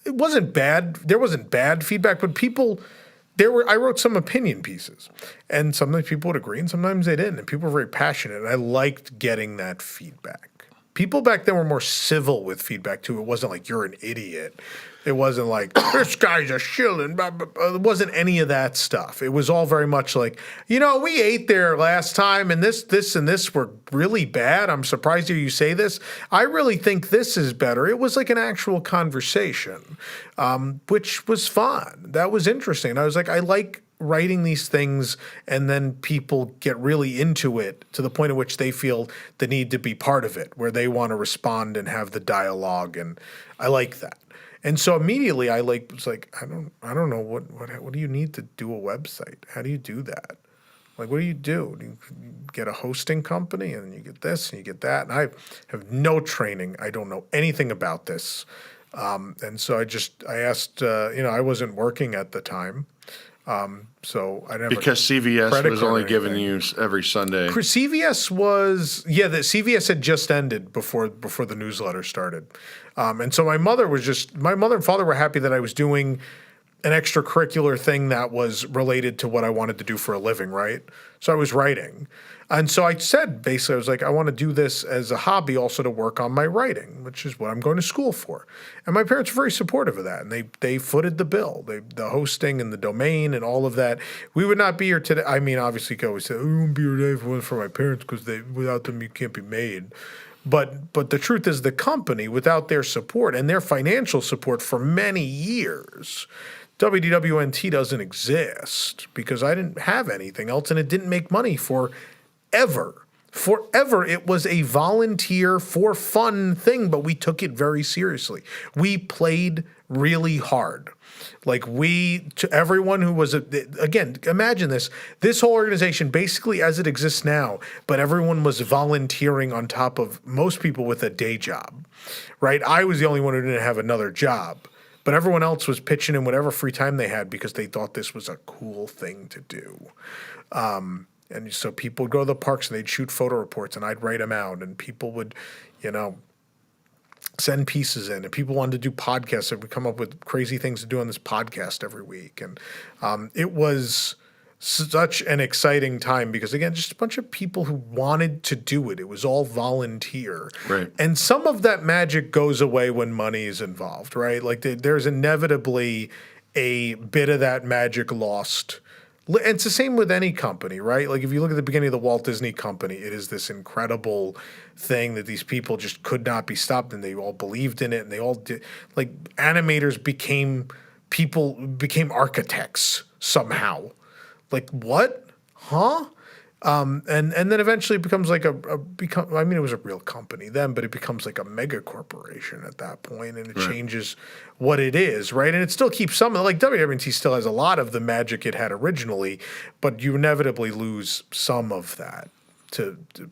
wasn't bad. There wasn't bad feedback, but I wrote some opinion pieces, and sometimes people would agree, and sometimes they didn't, and people were very passionate, and I liked getting that feedback. People back then were more civil with feedback, too. It wasn't like, you're an idiot. It wasn't like, this guy's a shilling. It wasn't any of that stuff. It was all very much like, we ate there last time, and this, and this were really bad. I'm surprised to hear you say this. I really think this is better. It was like an actual conversation, which was fun. That was interesting. And I was like, I like writing these things, and then people get really into it to the point at which they feel the need to be part of it, where they want to respond and have the dialogue, and I like that. And so immediately I was like, I don't know what do you need to do a website? How do you do that? Like, what do? You get a hosting company, and you get this, and you get that. And I have no training. I don't know anything about this. And so I asked, I wasn't working at the time. So I never. Because CVS was only giving you every Sunday. CVS was, the CVS had just ended before the newsletter started. And so my mother and father were happy that I was doing an extracurricular thing that was related to what I wanted to do for a living, right? So I was writing. And so I said, basically, I was like, I want to do this as a hobby also to work on my writing, which is what I'm going to school for. And my parents were very supportive of that. And they footed the bill, the hosting and the domain and all of that. We would not be here today. I mean, obviously, you could always say, we wouldn't be here today if it wasn't for my parents because without them, you can't be made. But the truth is the company, without their support and their financial support for many years, WDWNT doesn't exist because I didn't have anything else and it didn't make money forever. It was a volunteer for fun thing, but we took it very seriously. We played really hard. Like to everyone who was, again, imagine this whole organization basically as it exists now, but everyone was volunteering on top of most people with a day job, right? I was the only one who didn't have another job. But everyone else was pitching in whatever free time they had because they thought this was a cool thing to do. And so people would go to the parks and they'd shoot photo reports and I'd write them out. And people would, send pieces in. And people wanted to do podcasts and we'd come up with crazy things to do on this podcast every week. And it was such an exciting time because, again, just a bunch of people who wanted to do it. It was all volunteer. Right. And some of that magic goes away when money is involved, right? Like there's inevitably a bit of that magic lost. And it's the same with any company, right? Like if you look at the beginning of the Walt Disney Company, it is this incredible thing that these people just could not be stopped and they all believed in it and they all did. Like animators became architects somehow. Like what? Huh? And then eventually it becomes like it was a real company then, but it becomes like a mega corporation at that point, and it changes what it is, right? And it still keeps some, like WDWNT still has a lot of the magic it had originally, but you inevitably lose some of that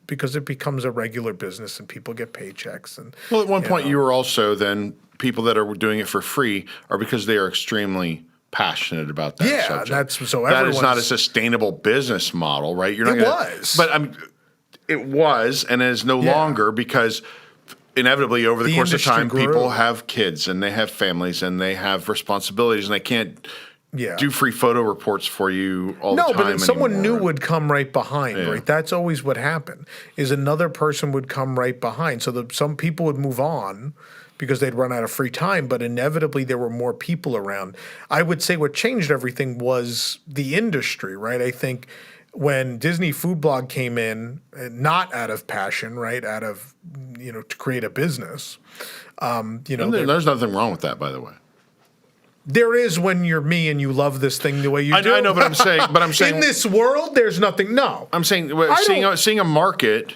because it becomes a regular business and people get paychecks. And well, at one point you were also then people that are doing it for free are because they are extremely passionate about that subject. That is not a sustainable business model, right? You're not it was and it is no longer because inevitably over the course of time people have kids and they have families and they have responsibilities and they can't do free photo reports for you all the time. No, but someone new would come right behind, right? That's always what happened, is another person would come right behind. So some people would move on because they'd run out of free time, but inevitably there were more people around. I would say what changed everything was the industry, right? I think when Disney Food Blog came in, not out of passion, right, out of, to create a business. There's nothing wrong with that, by the way. There is when you're me and you love this thing the way you do. I know, but I'm saying in this world, there's nothing. No, I'm saying seeing a market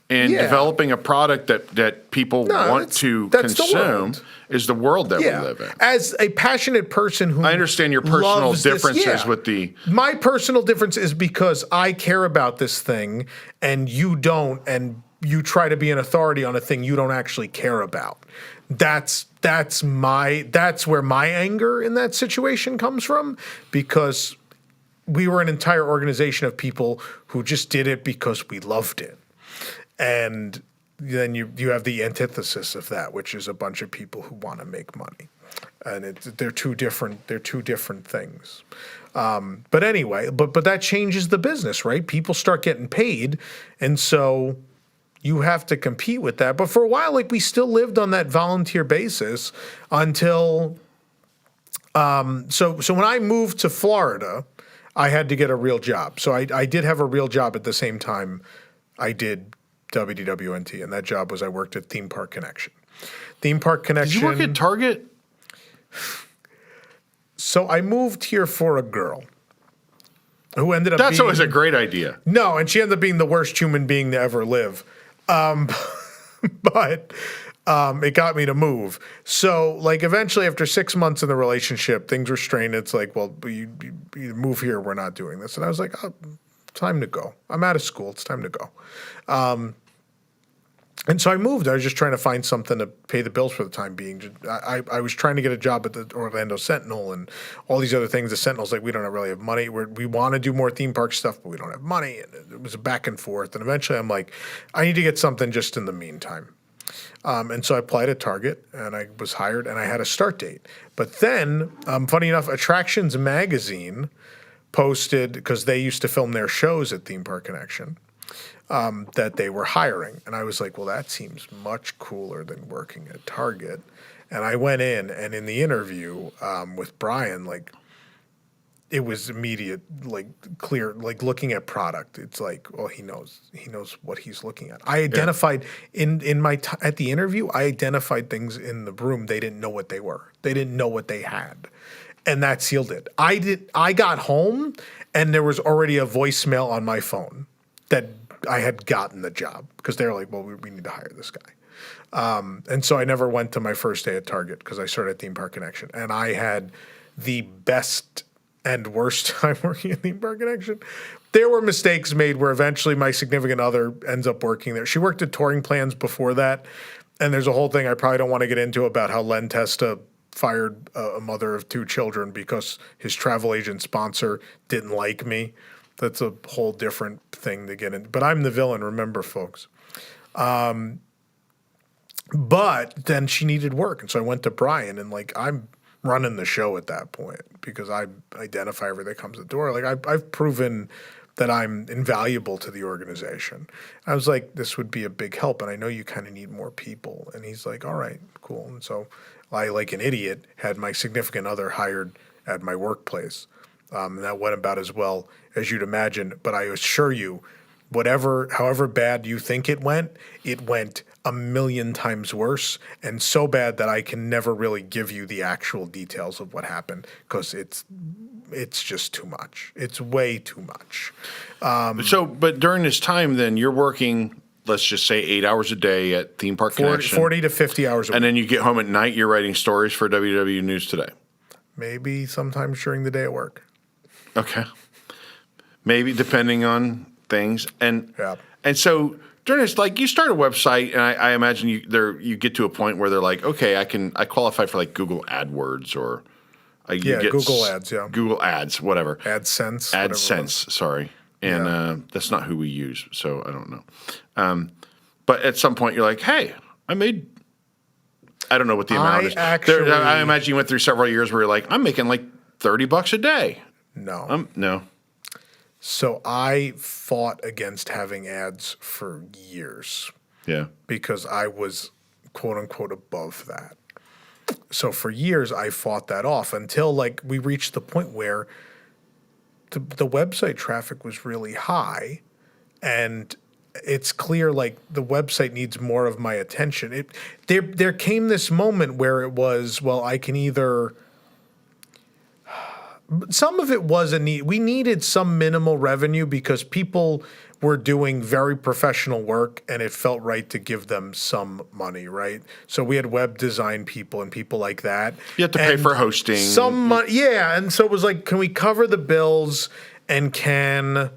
and developing a product that people want to consume is the world that we live in. As a passionate person who I understand your personal differences with the... My personal difference is because I care about this thing and you don't, and you try to be an authority on a thing you don't actually care about. That's where my anger in that situation comes from, because we were an entire organization of people who just did it because we loved it. And then you have the antithesis of that, which is a bunch of people who want to make money, and they're two different things. But anyway, but that changes the business, right? People start getting paid, and so you have to compete with that. But for a while, like we still lived on that volunteer basis until. So when I moved to Florida, I had to get a real job. So I did have a real job at the same time I did WDWNT, and that job was I worked at Theme Park Connection. Theme Park Connection. Did you work at Target? So I moved here for a girl who ended up That's always a great idea. No, and she ended up being the worst human being to ever live. But it got me to move. So, like, eventually after 6 months in the relationship, things were strained. It's like, well, you move here, we're not doing this. And I was like, oh, time to go. I'm out of school. It's time to go. And so I moved. I was just trying to find something to pay the bills for the time being. I was trying to get a job at the Orlando Sentinel and all these other things. The Sentinel's like, we don't really have money. We want to do more theme park stuff, but we don't have money. And it was a back and forth. And eventually I'm like, I need to get something just in the meantime. And so I applied at Target, and I was hired, and I had a start date. But then, funny enough, Attractions Magazine posted, because they used to film their shows at Theme Park Connection, that they were hiring. And I was like, well, that seems much cooler than working at Target. And I went in, and in the interview with Brian, like, it was immediate, like, clear, like, looking at product. It's like, well, he knows what he's looking at. I identified at the interview, I identified things in the room. They didn't know what they were. They didn't know what they had. And that sealed it. I got home, and there was already a voicemail on my phone that I had gotten the job, because they were like, well, we need to hire this guy. And so I never went to my first day at Target, because I started at Theme Park Connection. And I had the best and worst time working at Theme Park Connection. There were mistakes made where eventually my significant other ends up working there. She worked at Touring Plans before that. And there's a whole thing I probably don't want to get into about how Len Testa fired a mother of 2 children because his travel agent sponsor didn't like me. That's a whole different thing to get into. But I'm the villain, remember, folks. But then she needed work. And so I went to Brian, and, like, I'm running the show at that point because I identify everything that comes to the door. Like, I've proven that I'm invaluable to the organization. I was like, this would be a big help, and I know you kind of need more people. And he's like, all right, cool. And so I, like an idiot, had my significant other hired at my workplace. And that went about as well as you'd imagine. But I assure you, however bad you think it went a million times worse, and so bad that I can never really give you the actual details of what happened, because it's just too much. It's way too much. But during this time, then you're working, let's just say 8 hours a day at Theme Park Connection. 40 to 50 hours a week. And then you get home at night, you're writing stories for WDW News Today. Maybe sometimes during the day at work. Okay. Maybe depending on things. And so during this, like, you start a website, and I imagine you get to a point where they're like, okay, I qualify for, like, Google AdWords or Google Ads, Google Ads, whatever. AdSense, sorry. And that's not who we use, so I don't know. But at some point you're like, hey, I don't know what the amount is. I imagine you went through several years where you're like, I'm making like $30 a day. No. So I fought against having ads for years. Yeah. Because I was, quote unquote, above that. So for years I fought that off until, like, we reached the point where the website traffic was really high, and it's clear, like, the website needs more of my attention. There came this moment where it was, well, I can either... Some of it was a need. We needed some minimal revenue because people were doing very professional work, and it felt right to give them some money, right? So we had web design people and people like that. You have to pay for hosting. Some money, yeah. And so it was like, can we cover the bills, and can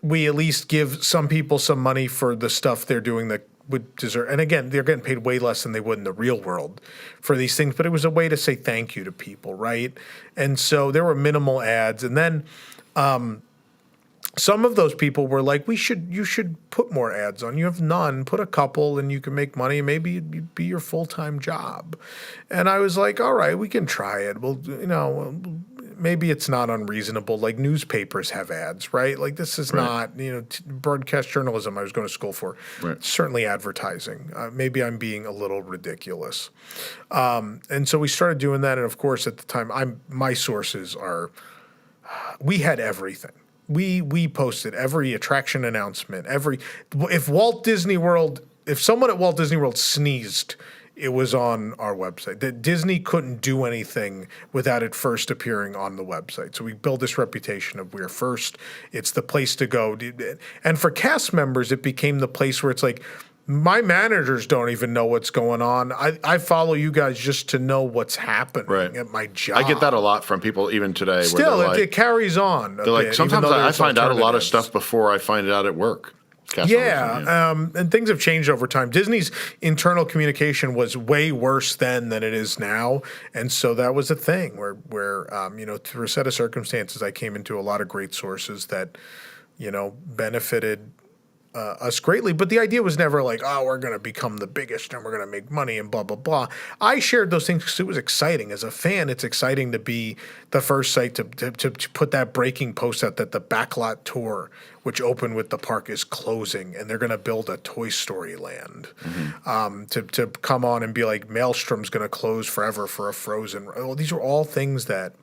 we at least give some people some money for the stuff they're doing that would deserve? And again, they're getting paid way less than they would in the real world for these things, but it was a way to say thank you to people, right? And so there were minimal ads, and then some of those people were like, you should put more ads on. You have none. Put a couple, and you can make money. Maybe it'd be your full-time job. And I was like, all right, we can try it. Well, maybe it's not unreasonable. Like, newspapers have ads, right? Like, this is not, broadcast journalism I was going to school for. Right. Certainly advertising. Maybe I'm being a little ridiculous. And so we started doing that. And of course, at the time, my sources are, we had everything. We posted every attraction announcement. If someone at Walt Disney World sneezed, it was on our website. That Disney couldn't do anything without it first appearing on the website. So we built this reputation of we're first. It's the place to go. And for cast members, it became the place where it's like, My managers don't even know what's going on. I follow you guys just to know what's happening at my job. I get that a lot from people even today. Still, where it carries on. They're like, sometimes I find out a lot of stuff before I find it out at work. And things have changed over time. Disney's internal communication was way worse then than it is now, and so that was a thing where through a set of circumstances, I came into a lot of great sources that, benefited us greatly. But the idea was never like, oh, we're going to become the biggest and we're going to make money and blah, blah, blah. I shared those things because it was exciting. As a fan, it's exciting to be the first site to put that breaking post out that the Backlot Tour, which opened with the park, is closing and they're going to build a Toy Story land. To come on and be like, Maelstrom's going to close forever for a Frozen. Well, these are all things that,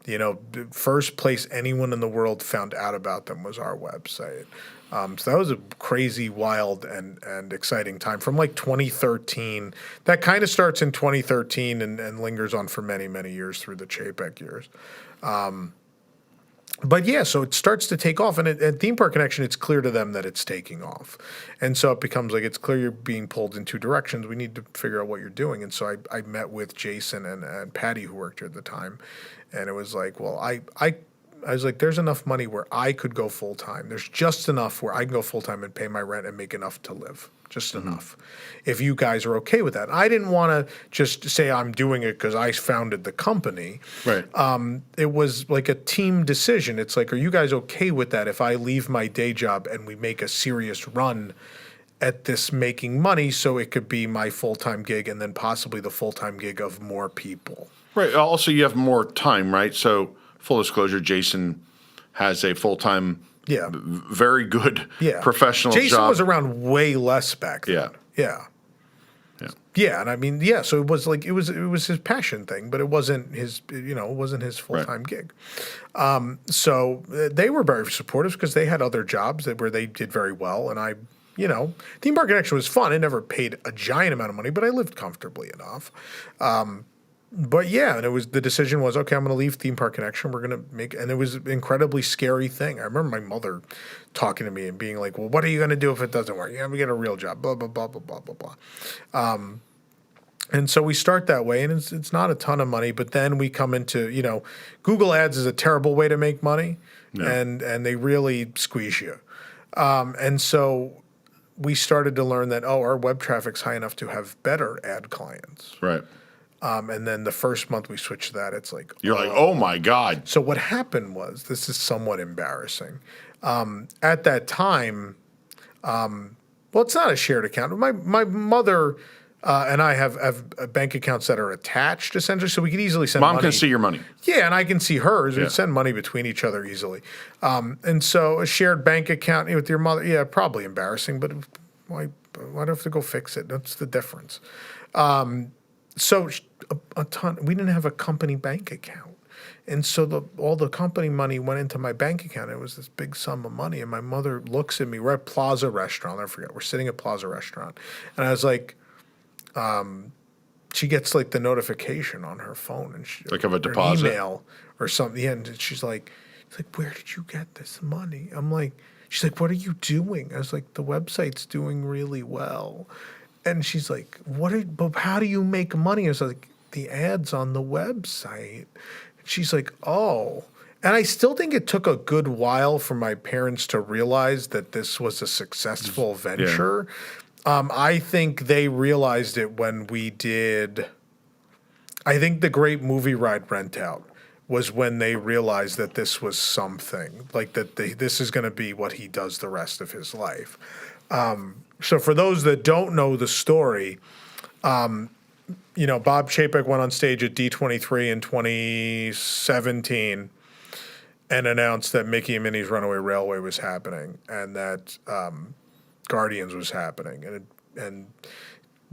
the first place anyone in the world found out about them was our website. So that was a crazy, wild, and exciting time from like 2013. That kind of starts in 2013 and lingers on for many, many years through the Chapek years. But yeah, so it starts to take off. And at Theme Park Connection, it's clear to them that it's taking off. And so it becomes like it's clear you're being pulled in two directions. We need to figure out what you're doing. And so I met with Jason and Patty, who worked here at the time. And it was like, well, I was like, there's enough money where I could go full time. There's just enough where I can go full time and pay my rent and make enough to live. Just enough. If you guys are okay with that. I didn't want to just say I'm doing it because I founded the company. Right. It was like a team decision. It's like, are you guys okay with that if I leave my day job and we make a serious run at this making money so it could be my full-time gig and then possibly the full-time gig of more people? Right. Also, you have more time, right? So full disclosure, Jason has a full-time, very good professional job. Jason was around way less back then. Yeah, and I mean, so it was like it was his passion thing, but it wasn't his full-time gig. So they were very supportive because they had other jobs where they did very well, and I, Theme Park Connection was fun. It never paid a giant amount of money, but I lived comfortably enough. But yeah, and the decision was, okay, I'm going to leave Theme Park Connection. We're going to make, and it was an incredibly scary thing. I remember my mother talking to me and being like, well, what are you going to do if it doesn't work? You have to get a real job, blah, blah, blah, blah, blah, blah, blah. And so we start that way, and it's not a ton of money, but then we come into, Google Ads is a terrible way to make money, and they really squeeze you. And so we started to learn that, our web traffic's high enough to have better ad clients. Right. And then the first month we switched to that, it's like... You're like, oh, my God. So what happened was, this is somewhat embarrassing. At that time, it's not a shared account. My mother and I have bank accounts that are attached, essentially, so we could easily send money. Mom can see your money. Yeah, and I can see hers. We send money between each other easily. And so a shared bank account with your mother, probably embarrassing, but why do I have to go fix it? That's the difference. So a ton. We didn't have a company bank account, and so all the company money went into my bank account. It was this big sum of money, and my mother looks at me. We're at Plaza Restaurant. I forget. We're sitting at Plaza Restaurant, and I was like, she gets like the notification on her phone, and like of a deposit, email or something. Yeah, and she's like, where did you get this money? I'm like, she's like, what are you doing? I was like, the website's doing really well. And she's like, but how do you make money? I was like, the ads on the website. And she's like, oh. And I still think it took a good while for my parents to realize that this was a successful venture. I think they realized it when we did, I think the Great Movie Ride Rent Out was when they realized that this was something, like that this is going to be what he does the rest of his life. So for those that don't know the story, Bob Chapek went on stage at D23 in 2017 and announced that Mickey and Minnie's Runaway Railway was happening and that Guardians was happening. And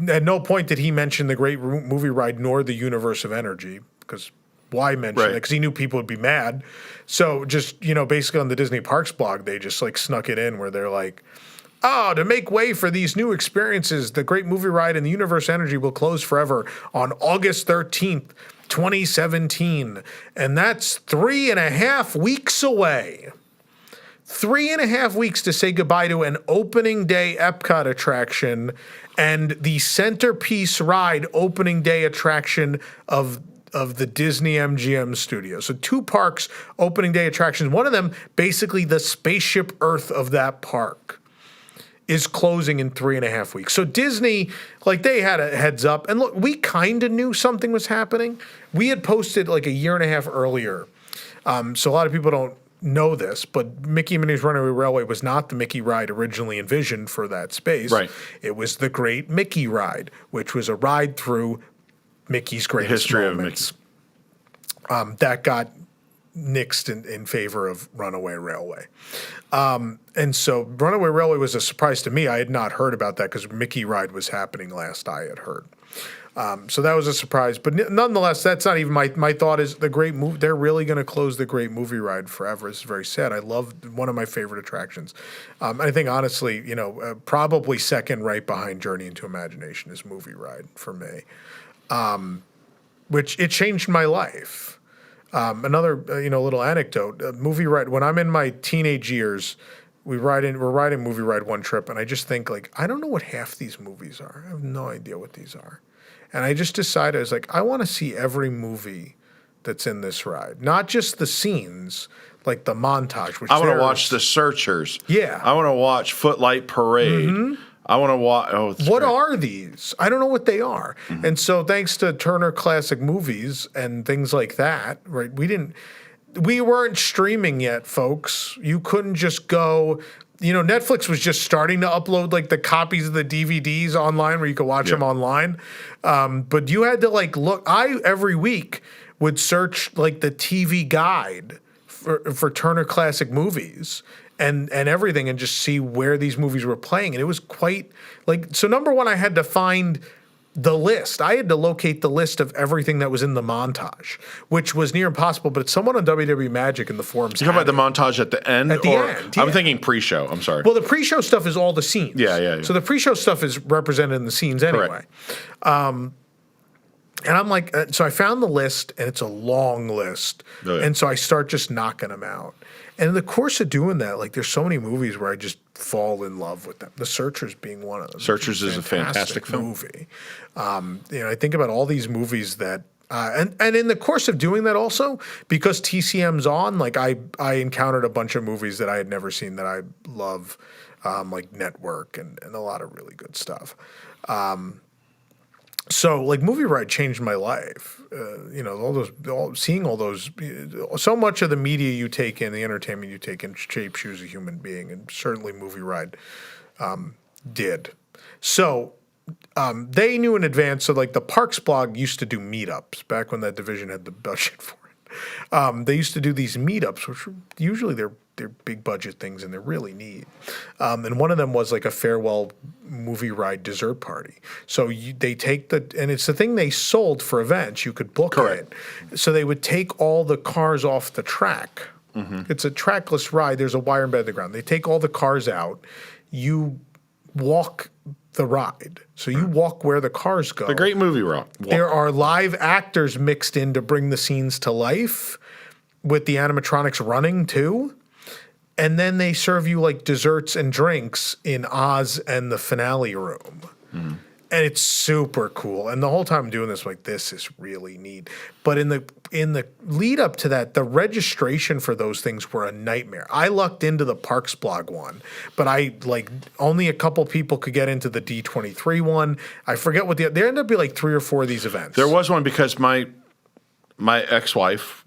at no point did he mention the Great Movie Ride nor the Universe of Energy, because why mention it? Because he knew people would be mad. So just, basically on the Disney Parks blog, they just like snuck it in where they're like, to make way for these new experiences, the Great Movie Ride and the Universe Energy will close forever on August 13th, 2017. And that's 3.5 weeks away. 3.5 weeks to say goodbye to an opening day Epcot attraction and the centerpiece ride opening day attraction of the Disney MGM studio. So 2 parks, opening day attractions. One of them, basically the spaceship Earth of that park, is closing in 3.5 weeks. So Disney, like, they had a heads up. And look, we kind of knew something was happening. We had posted like a year and a half earlier. So a lot of people don't know this, but Mickey and Minnie's Runaway Railway was not the Mickey ride originally envisioned for that space. Right. It was the Great Mickey Ride, which was a ride through Mickey's greatest history moments. Of Mickey. That got nixed in favor of Runaway Railway. And so Runaway Railway was a surprise to me. I had not heard about that because Mickey Ride was happening last I had heard. So that was a surprise. But nonetheless, that's not even my thought is the Great Movie. They're really going to close the Great Movie Ride forever. It's very sad. I love one of my favorite attractions. I think, honestly, probably second right behind Journey into Imagination is Movie Ride for me. Which it changed my life. Another little anecdote: Movie Ride. When I'm in my teenage years, we're riding Movie Ride one trip, and I just think I don't know what half these movies are. I have no idea what these are, and I just decided I was like, I want to see every movie that's in this ride, not just the scenes. Like the montage. Which I want to watch The Searchers. Yeah. I want to watch Footlight Parade. Mm-hmm. I want to watch. What are these? I don't know what they are. Mm-hmm. And so, thanks to Turner Classic Movies and things like that, right? We weren't streaming yet, folks. You couldn't just go. Netflix was just starting to upload the copies of the DVDs online where you could watch them online. But you had to look. I every week would search the TV guide for Turner Classic Movies. And everything, and just see where these movies were playing. And it was quite so number one, I had to find the list. I had to locate the list of everything that was in the montage, which was near impossible, but someone on WDW Magic in the forums. You talking about the montage at the end? At the end, yeah. I'm thinking pre-show. I'm sorry. Well, the pre-show stuff is all the scenes. Yeah. So the pre-show stuff is represented in the scenes anyway. And I'm so I found the list, and it's a long list. Oh, yeah. And so I start just knocking them out. And in the course of doing that, there's so many movies where I just fall in love with them. The Searchers being one of them. Searchers is a fantastic film. Movie. I think about all these movies that, and in the course of doing that also, because TCM's on, I encountered a bunch of movies that I had never seen that I love, like Network and a lot of really good stuff. So Movie Ride changed my life. Seeing all those, so much of the media you take in, the entertainment you take in, shapes you as a human being, and certainly Movie Ride did. So they knew in advance. So the Parks blog used to do meetups back when that division had the budget for it. They used to do these meetups, which were usually they're big budget things and they're really neat. And one of them was a farewell Movie Ride dessert party. So they take and it's the thing they sold for events. You could book it. So they would take all the cars off the track. Mm-hmm. It's a trackless ride. There's a wire embed in the ground. They take all the cars out. You walk the ride. So you walk where the cars go. The Great Movie Walk. There are live actors mixed in to bring the scenes to life with the animatronics running too. And then they serve you desserts and drinks in Oz and the finale room. Mm-hmm. And it's super cool. And the whole time I'm doing this, this is really neat. But in the lead up to that, the registration for those things were a nightmare. I lucked into the Parks blog one, but only a couple people could get into the D23 one. I forget what there ended up being 3 or 4 of these events. There was one because my ex-wife,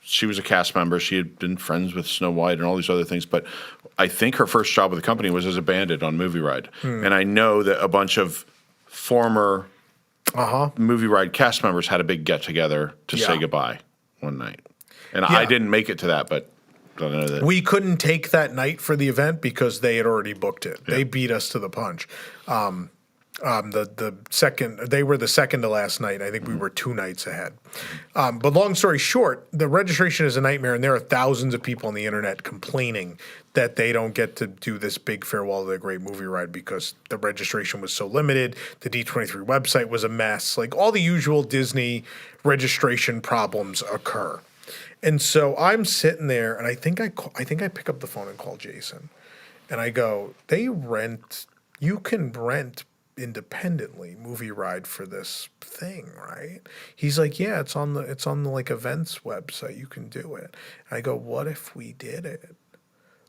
she was a cast member. She had been friends with Snow White and all these other things. But I think her first job with the company was as a bandit on Movie Ride. And I know that a bunch of former Movie Ride cast members had a big get-together to say goodbye one night. And I didn't make it to that, but I know that. We couldn't take that night for the event because they had already booked it. Yeah. They beat us to the punch. They were the second to last night. I think we were 2 nights ahead. But long story short, the registration is a nightmare, and there are thousands of people on the internet complaining that they don't get to do this big farewell to the Great Movie Ride because the registration was so limited. The D23 website was a mess. All the usual Disney registration problems occur. And so I'm sitting there, and I think I pick up the phone and call Jason, and I go, you can rent independently movie ride for this thing, right? He's like, yeah, it's on the like events website. You can do it. And I go, what if we did it?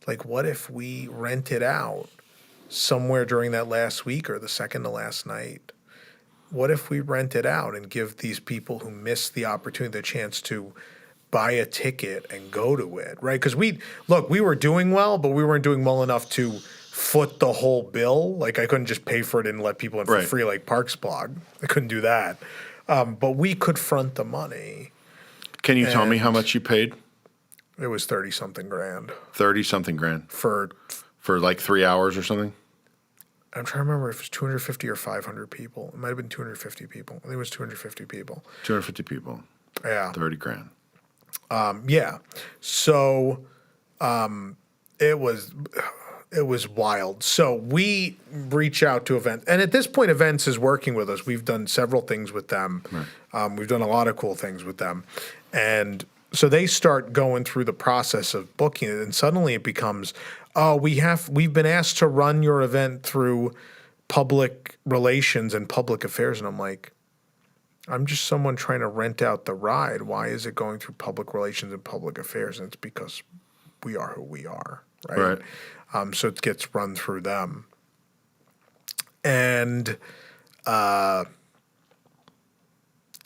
Like, what if we rent it out somewhere during that last week or the second to last night? What if we rent it out and give these people who missed the opportunity the chance to buy a ticket and go to it, right? Because we were doing well, but we weren't doing well enough to foot the whole bill. Like, I couldn't just pay for it and let people in for free like Parks Blog. I couldn't do that. But we could front the money. Can you tell me how much you paid? It was 30-something grand. 30-something grand? For like 3 hours or something? I'm trying to remember if it was 250 or 500 people. It might have been 250 people. I think it was 250 people. 250 people. Yeah. 30 grand. Yeah. So it was wild. So we reach out to Events. And at this point, Events is working with us. We've done several things with them. Right. We've done a lot of cool things with them. And so they start going through the process of booking it. And suddenly it becomes, we've been asked to run your event through public relations and public affairs. And I'm like, I'm just someone trying to rent out the ride. Why is it going through public relations and public affairs? And it's because we are who we are, right? So it gets run through them. And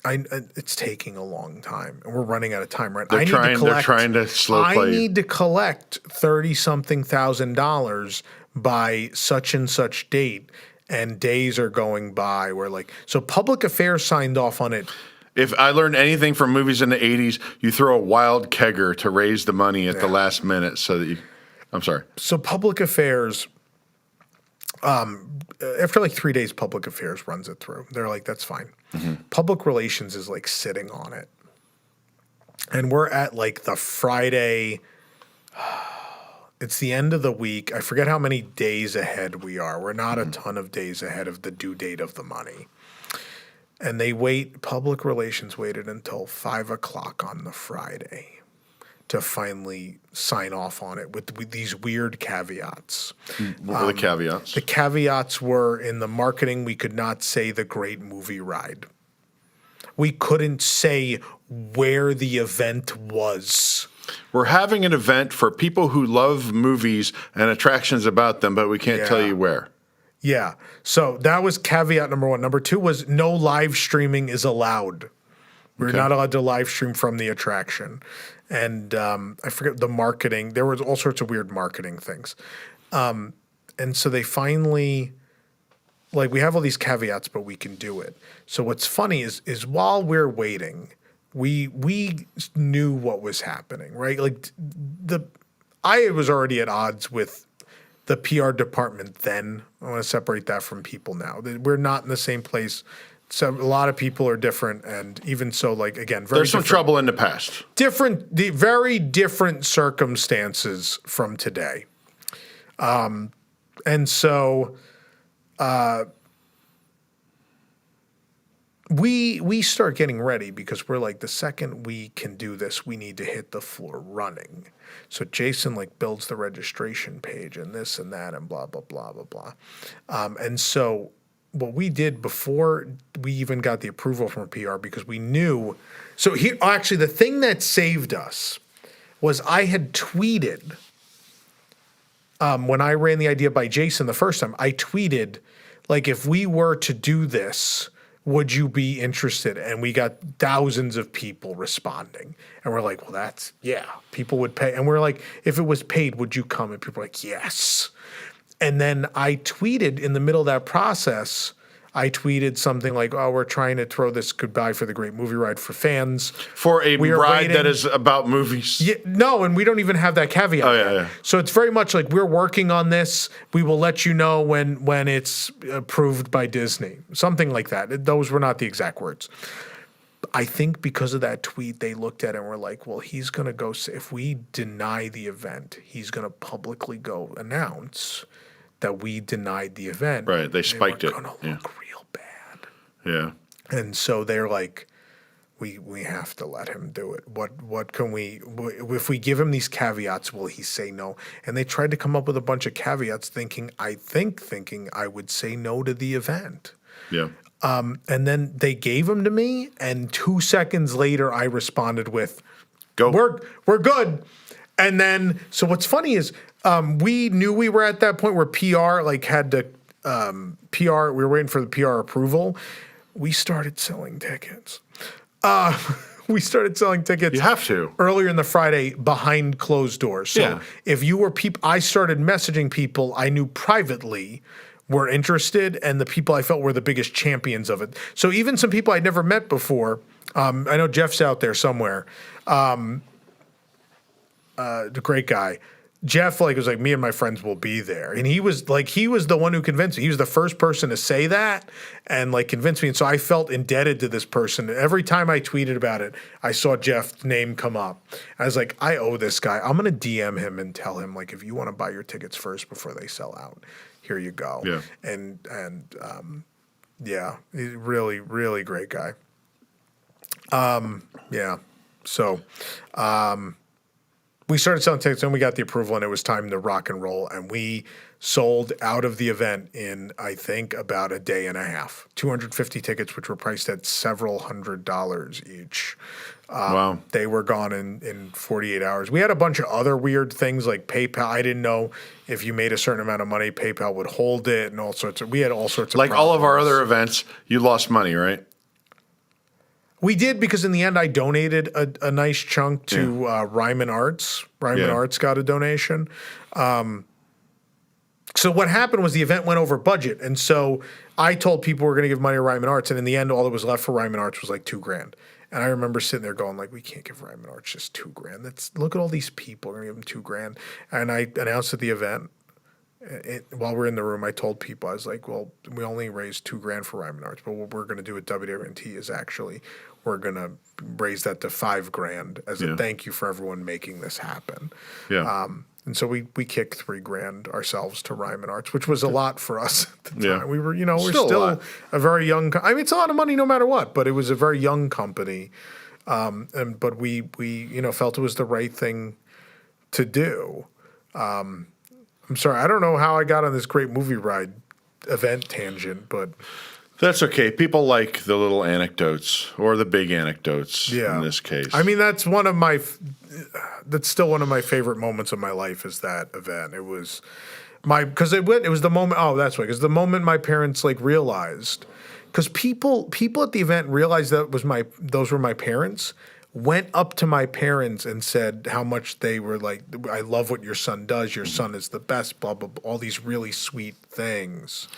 it's taking a long time. And we're running out of time, right? They're trying to slow play. I need to collect $30-something thousand by such and such date. And days are going by where so public affairs signed off on it. If I learned anything from movies in the 80s, you throw a wild kegger to raise the money at the last minute so that you – I'm sorry. So public affairs after like 3 days, public affairs runs it through. They're like, that's fine. Mm-hmm. Public relations is like sitting on it. And we're at like the Friday – it's the end of the week. I forget how many days ahead we are. We're not a ton of days ahead of the due date of the money. And public relations waited until 5 o'clock on the Friday to finally sign off on it with these weird caveats. What were the caveats? The caveats were in the marketing, we could not say the great movie ride. We couldn't say where the event was. We're having an event for people who love movies and attractions about them, but we can't tell you where. Yeah. So that was caveat number one. Number two was no live streaming is allowed. We're not allowed to live stream from the attraction. And I forget the marketing. There was all sorts of weird marketing things. And so they finally, we have all these caveats, but we can do it. So what's funny is while we're waiting, we knew what was happening, right? I was already at odds with the PR department then. I want to separate that from people now. We're not in the same place. So a lot of people are different, and even so, again, there's some trouble in the past. Very different circumstances from today. And so we start getting ready because we're like, the second we can do this, we need to hit the floor running. So Jason builds the registration page and this and that and blah, blah, blah, blah, blah. And so what we did before we even got the approval from PR, because we knew, so here, actually the thing that saved us was I had tweeted, when I ran the idea by Jason the first time, I tweeted, if we were to do this, would you be interested? And we got thousands of people responding. And we're like, well, people would pay. And we're like, if it was paid, would you come? And people were like, yes. And then I tweeted in the middle of that process, I tweeted something like, we're trying to throw this goodbye for the great movie ride for fans. For a ride that is about movies. Yeah, no, and we don't even have that caveat. Oh, yeah. So it's very much we're working on this. We will let you know when it's approved by Disney. Something like that. Those were not the exact words. I think because of that tweet, they looked at it and were like, well, he's going to go, if we deny the event, he's going to publicly go announce that we denied the event. Right, they spiked it. We're going to look real bad. Yeah. And so they're like, we have to let him do it. What can we, if we give him these caveats, will he say no? And they tried to come up with a bunch of caveats thinking I would say no to the event. Yeah. And then they gave them to me, and 2 seconds later I responded with, "Go. We're good." And then, so what's funny is we knew we were at that point where PR had to PR. We were waiting for the PR approval. We started selling tickets. We started selling tickets. You have to. Earlier in the Friday behind closed doors. So if you were I started messaging people I knew privately were interested, and the people I felt were the biggest champions of it. So even some people I'd never met before. I know Jeff's out there somewhere. The great guy. Jeff was like, me and my friends will be there. And he was the one who convinced me. He was the first person to say that and convince me. And so I felt indebted to this person. Every time I tweeted about it, I saw Jeff's name come up. I was like, I owe this guy. I'm going to DM him and tell him, if you want to buy your tickets first before they sell out, here you go. Yeah. And he's really, really great guy. So, we started selling tickets, and we got the approval, and it was time to rock and roll. And we sold out of the event in, I think, about a day and a half. 250 tickets, which were priced at several $100s each. Wow. They were gone in 48 hours. We had a bunch of other weird things like PayPal. I didn't know if you made a certain amount of money, PayPal would hold it, and all sorts of. We had all sorts of like problems. all of our other events, you lost money, right? We did, because in the end I donated a nice chunk to Ryman Arts. Ryman Arts got a donation. So what happened was the event went over budget, and so I told people we're going to give money to Ryman Arts, and in the end all that was left for Ryman Arts was $2,000. And I remember sitting there going we can't give Ryman Arts just $2,000. Look at all these people. We're going to give them $2,000. And I announced at the event, while we're in the room, I told people, I was like, well, we only raised $2,000 for Ryman Arts, but what we're going to do at WDWNT is actually we're going to raise that to $5,000 as a thank you for everyone making this happen. Yeah. And so we kicked $3,000 ourselves to Ryman Arts, which was a lot for us at the time. We were, we're still a very young. It's a lot of money no matter what, but it was a very young company, but we felt it was the right thing to do. I'm sorry, I don't know how I got on this great movie ride event tangent, but that's okay. People like the little anecdotes or the big anecdotes in this case. That's still one of my favorite moments of my life is that event. It was because it was the moment. Oh, that's why. Because the moment my parents realized, because people at the event realized those were my parents. Went up to my parents and said how much they were I love what your son does. Your son is the best, blah, blah, blah, all these really sweet things.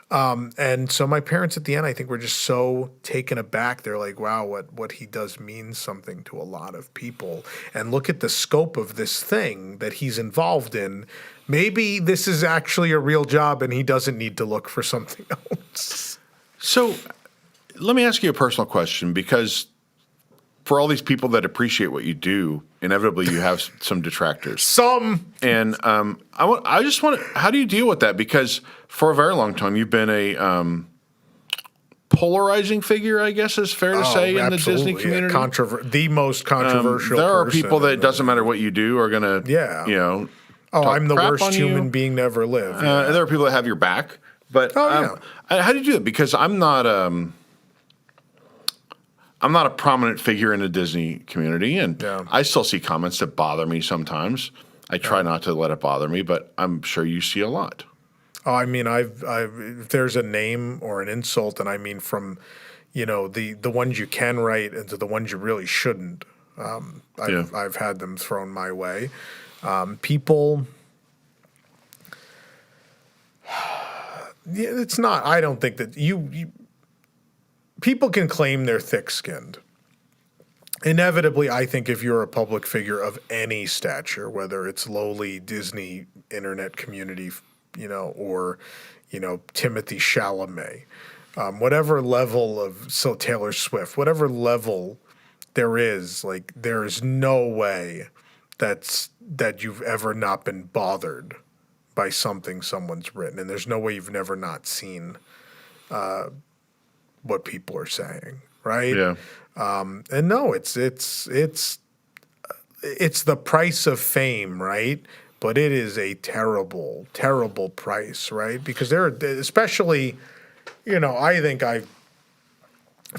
And so my parents at the end, I think, were just so taken aback. They're like, wow, what he does means something to a lot of people. And look at the scope of this thing that he's involved in. Maybe this is actually a real job and he doesn't need to look for something else. So let me ask you a personal question, because for all these people that appreciate what you do, inevitably you have some detractors. Some. And I just want to, how do you deal with that? Because for a very long time you've been a polarizing figure, I guess is fair to say, in the Disney community. The most controversial there are people that it doesn't matter what you do are going to, I'm the worst human being to ever live. There are people that have your back. But how do you do it? Because I'm not a prominent figure in the Disney community, and I still see comments that bother me sometimes. I try not to let it bother me, but I'm sure you see a lot. Oh, if there's a name or an insult, and I mean from, the ones you can write into the ones you really shouldn't. I've had them thrown my way. People. It's not. I don't think that you people can claim they're thick-skinned. Inevitably, I think if you're a public figure of any stature, whether it's lowly Disney internet community, or, Timothy Chalamet, whatever level of Taylor Swift, whatever level there is no way that you've ever not been bothered by something someone's written, and there's no way you've never not seen what people are saying. right? Yeah. And no, it's the price of fame, right? But it is a terrible, terrible price, right? Because there are, especially, I think I've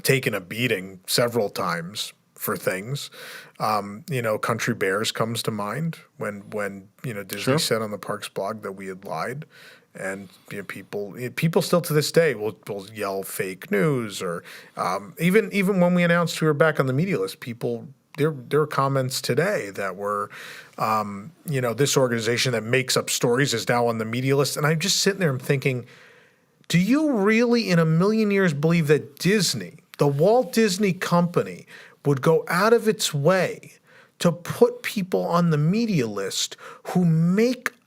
taken a beating several times for things. Country Bears comes to mind when Disney said on the Parks blog that we had lied. And people still to this day will yell fake news, or even when we announced we were back on the media list, people there are comments today that were, this organization that makes up stories is now on the media list, and I'm just sitting there and thinking, do you really in a million years believe that Disney, the Walt Disney Company, would go out of its way to put people on the media list who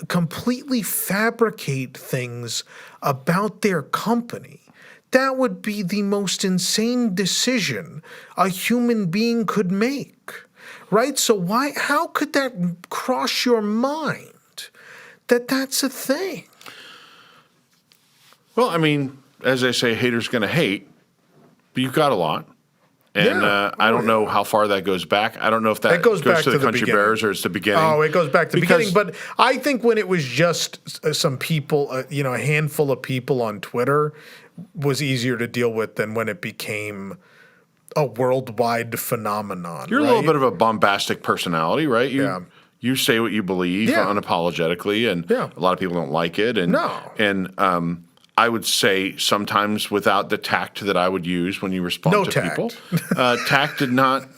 completely fabricate things about their company? That would be the most insane decision a human being could make, right? So how could that cross your mind that that's a thing? Well, I mean, as they say, haters going to hate, but you've got a lot. And I don't know how far that goes back. I don't know if that goes back to the Country Bears or it's the beginning. Oh, it goes back to the beginning. But I think when it was just some people, a handful of people on Twitter was easier to deal with than when it became a worldwide phenomenon. You're a little bit of a bombastic personality, right? You say what you believe unapologetically, and a lot of people don't like it. And I would say sometimes without the tact that I would use when you respond to people. Tact did not,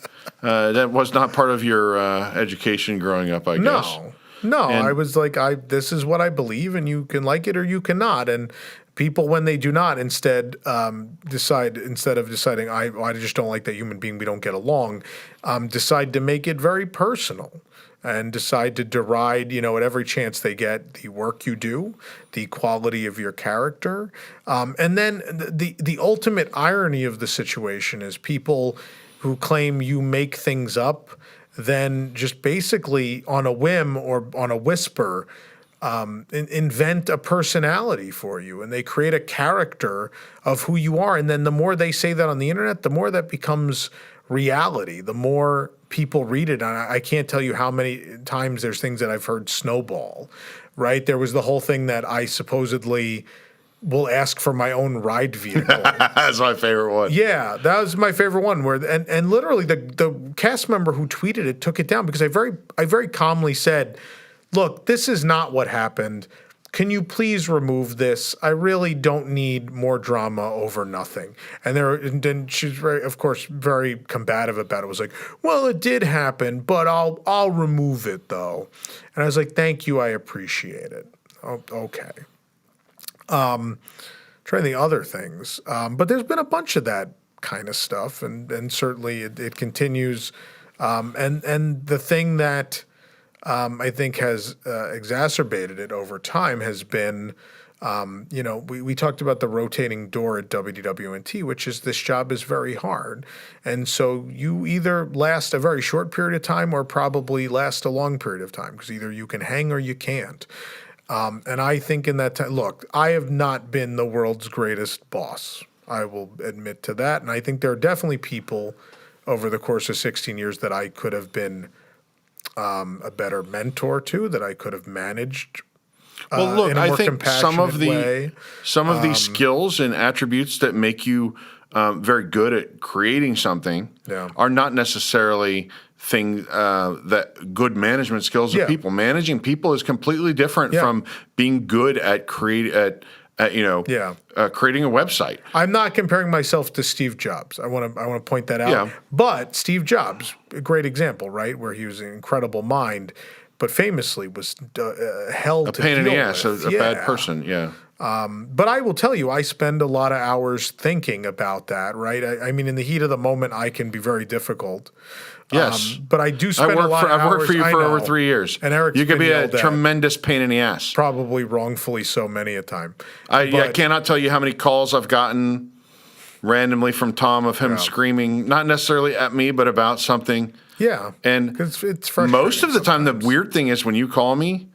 that was not part of your education growing up, I guess. No, I was like, this is what I believe, and you can like it or you cannot. And people, when they do not, instead of deciding, I just don't like that human being, we don't get along, decide to make it very personal. And decide to deride, at every chance they get, the work you do, the quality of your character. And then the ultimate irony of the situation is people who claim you make things up, then just basically on a whim or on a whisper, invent a personality for you. And they create a character of who you are. And then the more they say that on the internet, the more that becomes reality, the more people read it. And I can't tell you how many times there's things that I've heard snowball, right? There was the whole thing that I supposedly will ask for my own ride vehicle. That's my favorite one. Yeah, that was my favorite one. And literally the cast member who tweeted it took it down because I very calmly said, look, this is not what happened. Can you please remove this? I really don't need more drama over nothing. And then she's of course, very combative about it. Was like, well, it did happen, but I'll remove it though. And I was like, thank you, I appreciate it. Oh, okay. Trying the other things, but there's been a bunch of that kind of stuff, and certainly it continues. And the thing that I think has exacerbated it over time has been, we talked about the rotating door at WDWNT, which is this job is very hard. And so you either last a very short period of time or probably last a long period of time because either you can hang or you can't. And I think in that time, look, I have not been the world's greatest boss. I will admit to that. And I think there are definitely people over the course of 16 years that I could have been a better mentor to, that I could have managed. Well, look, in a I more think some of these skills and attributes that make you very good at creating something are not necessarily things that good management skills of people. Managing people is completely different from being good at creating a website. I'm not comparing myself to Steve Jobs. I want to point that out. Yeah. But Steve Jobs, a great example, right, where he was an incredible mind, but famously was held a to pain in the deal ass, with. a bad person. Yeah. But I will tell you, I spend a lot of hours thinking about that. Right. I mean, in the heat of the moment, I can be very difficult. Yes, but I do spend a lot of hours. I've worked for you for over 3 years, and Eric, you could be a tremendous pain in the ass. Probably wrongfully so many a time. I cannot tell you how many calls I've gotten randomly from Tom of him screaming, not necessarily at me, but about something. Yeah, and it's frustrating most of the time, the weird thing is when you call me,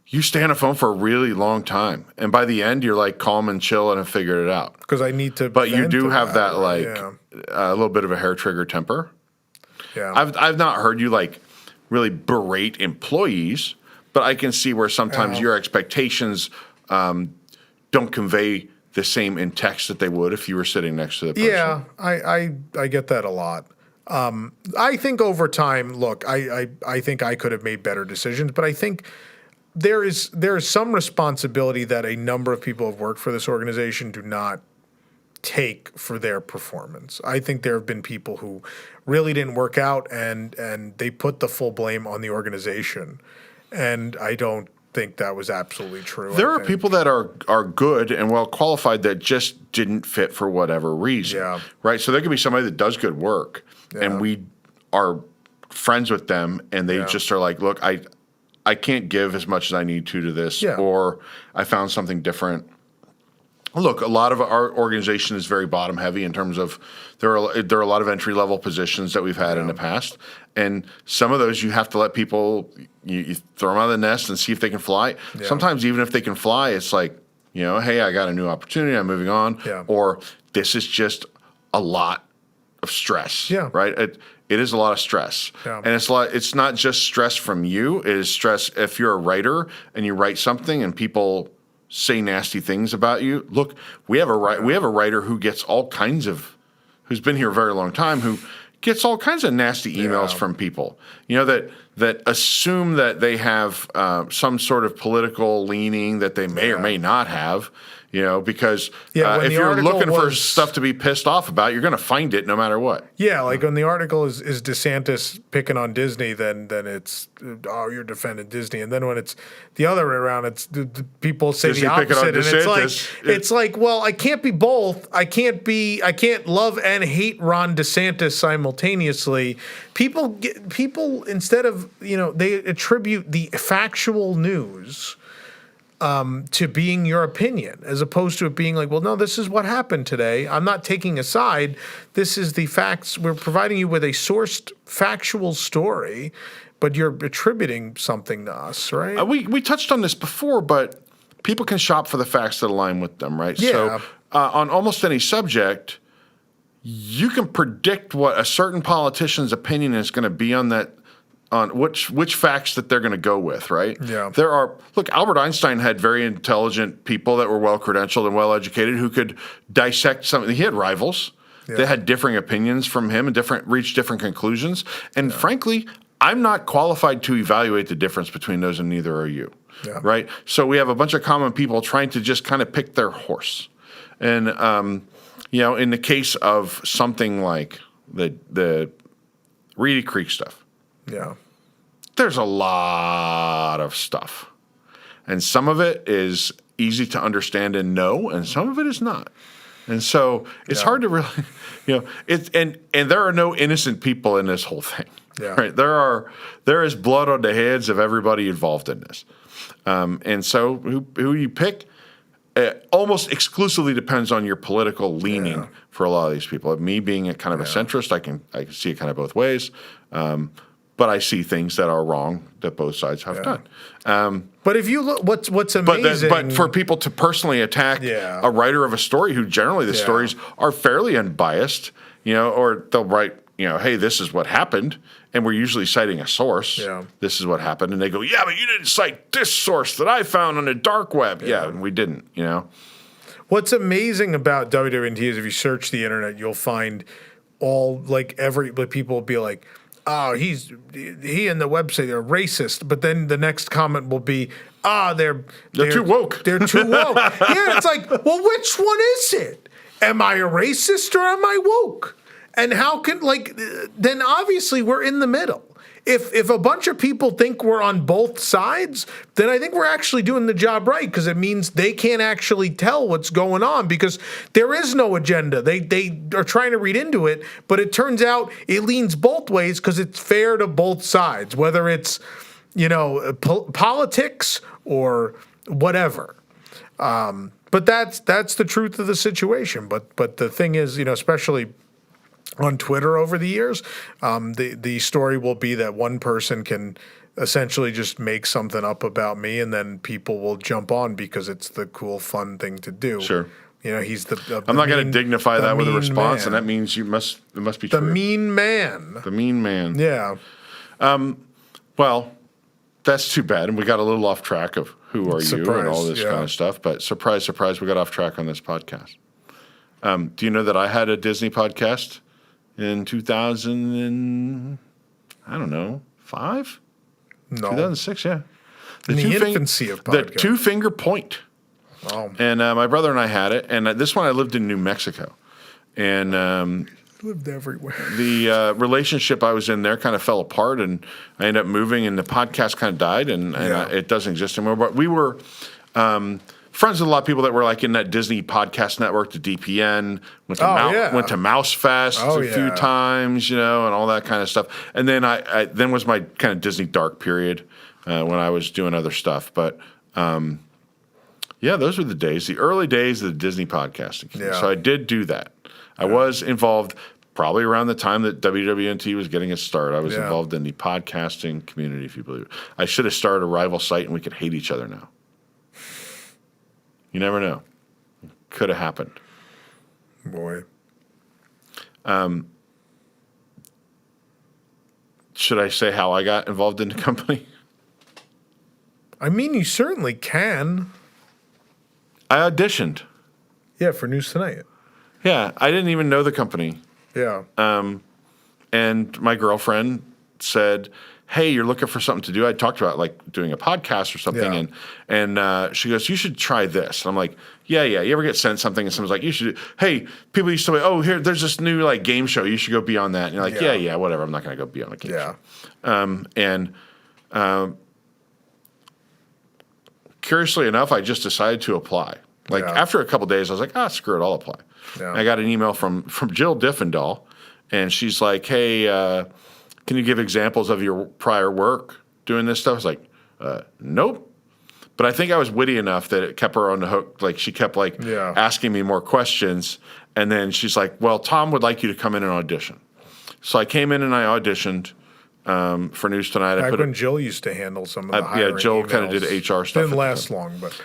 you stay on the phone for a really long time, and by the end, you're like calm and chill and have figured it out. Because I need to. But you do have that like a little bit of a hair trigger temper. Yeah. I've not heard you like really berate employees, but I can see where sometimes your expectations don't convey the same in text that they would if you were sitting next to the person. Yeah, I get that a lot. I think over time, look, I think I could have made better decisions, but I think there is some responsibility that a number of people who have worked for this organization do not take for their performance. I think there have been people who really didn't work out and they put the full blame on the organization. And I don't think that was absolutely true. There are people that are good and well qualified that just didn't fit for whatever reason. Yeah. Right? So there could be somebody that does good work and we are friends with them and they just are like, look, I can't give as much as I need to this, or I found something different. Look, a lot of our organization is very bottom heavy in terms of there are a lot of entry level positions that we've had in the past, and some of those you have to let people you throw them out of the nest and see if they can fly. Yeah. Sometimes even if they can fly, it's like, hey, I got a new opportunity, I'm moving on, or this is just a lot of stress. Yeah, right. It is a lot of stress, and it's not just stress from you. It is stress if you're a writer and you write something and people say nasty things about you. Look, we have a writer who gets all kinds of, who's been here a very long time, who gets all kinds of nasty emails from people, that assume that they have some sort of political leaning that they may or may not have. Because if you're looking for stuff to be pissed off about, you're going to find it no matter what. Yeah, like when the article is DeSantis picking on Disney, then it's, you're defending Disney. And then when it's the other way around, it's the people say Disney the opposite. And it's like, well, I can't be both. I can't love and hate Ron DeSantis simultaneously. People instead of, they attribute the factual news to being your opinion, as opposed to it being like, well, no, this is what happened today. I'm not taking a side. This is the facts. We're providing you with a sourced factual story, but you're attributing something to us, right? We touched on this before, but people can shop for the facts that align with them, right? Yeah. So on almost any subject, you can predict what a certain politician's opinion is going to be on that, on which facts that they're going to go with, right? Yeah. Look, Albert Einstein had very intelligent people that were well-credentialed and well-educated who could dissect something. He had rivals. Yeah. They had differing opinions from him and reached different conclusions. And frankly, I'm not qualified to evaluate the difference between those, and neither are you, right? So we have a bunch of common people trying to just kind of pick their horse. And, in the case of something like the Reedy Creek stuff, there's a lot of stuff. And some of it is easy to understand and know, and some of it is not. And so it's hard to really, and there are no innocent people in this whole thing. Yeah. Right? There is blood on the heads of everybody involved in this. And so who you pick almost exclusively depends on your political leaning for a lot of these people. Me being a kind of a centrist, I can see it kind of both ways. But I see things that are wrong that both sides have done. But if you look, what's amazing, but for people to personally attack a writer of a story who generally the stories are fairly unbiased, or they'll write, hey, this is what happened, and we're usually citing a source. Yeah. This is what happened, and they go, yeah, but you didn't cite this source that I found on the dark web. Yeah, and we didn't. What's amazing about WDWNT is if you search the internet, you'll find people will be like, oh, he and the website are racist, but then the next comment will be, they're too woke. They're too woke. Yeah, it's like, well, which one is it? Am I a racist or am I woke? And how can, then obviously we're in the middle. If a bunch of people think we're on both sides, then I think we're actually doing the job right, because it means they can't actually tell what's going on because there is no agenda. They are trying to read into it, but it turns out it leans both ways because it's fair to both sides, whether it's, politics or whatever. But that's the truth of the situation. But the thing is, especially on Twitter over the years. The story will be that one person can essentially just make something up about me, and then people will jump on because it's the cool, fun thing to do. Sure. He's the I'm not going to dignify that with a response, man. and that means it must be true. The mean man. The mean man. Yeah. Well, that's too bad, and we got a little off track of who are you and all this kind of stuff. But surprise, surprise, we got off track on this podcast. Do you know that I had a Disney podcast in 2005? No. 2006, yeah. In the infancy of podcasts. The Two-Finger Point. Oh. And my brother and I had it, and this one I lived in New Mexico. And lived everywhere. The relationship I was in there kind of fell apart, and I ended up moving, and the podcast kind of died, and it doesn't exist anymore. But we were friends with a lot of people that were like in that Disney podcast network, the DPN, went to Mouse Fest a few times, and all that kind of stuff. And then I then was my kind of Disney dark period when I was doing other stuff. But those were the days, the early days of the Disney podcasting. Yeah. So I did do that. I was involved probably around the time that WDWNT was getting its start. I was involved in the podcasting community, if you believe it. I should have started a rival site, and we could hate each other now. You never know. Could have happened. Boy. Should I say how I got involved in the company? I mean, you certainly can. I auditioned. Yeah, for News Tonight. Yeah, I didn't even know the company. Yeah. And my girlfriend said, hey, you're looking for something to do. I talked about like doing a podcast or something, and she goes, you should try this. And I'm like, yeah. You ever get sent something and someone's like, you should. Hey, people used to say, oh, here, there's this new like game show. You should go be on that. And you're like, yeah, whatever. I'm not going to go be on a game show. Curiously enough, I just decided to apply. Like after a couple of days, I was like, screw it, I'll apply. Yeah. I got an email from Jill Diffendahl, and she's like, hey, can you give examples of your prior work doing this stuff? I was like, nope. But I think I was witty enough that it kept her on the hook. Like she kept asking me more questions. And then she's like, well, Tom would like you to come in and audition. So I came in and I auditioned for News Tonight. Back when Jill used to handle some of the hiring Jill emails. kind of did HR stuff. Didn't last long, but.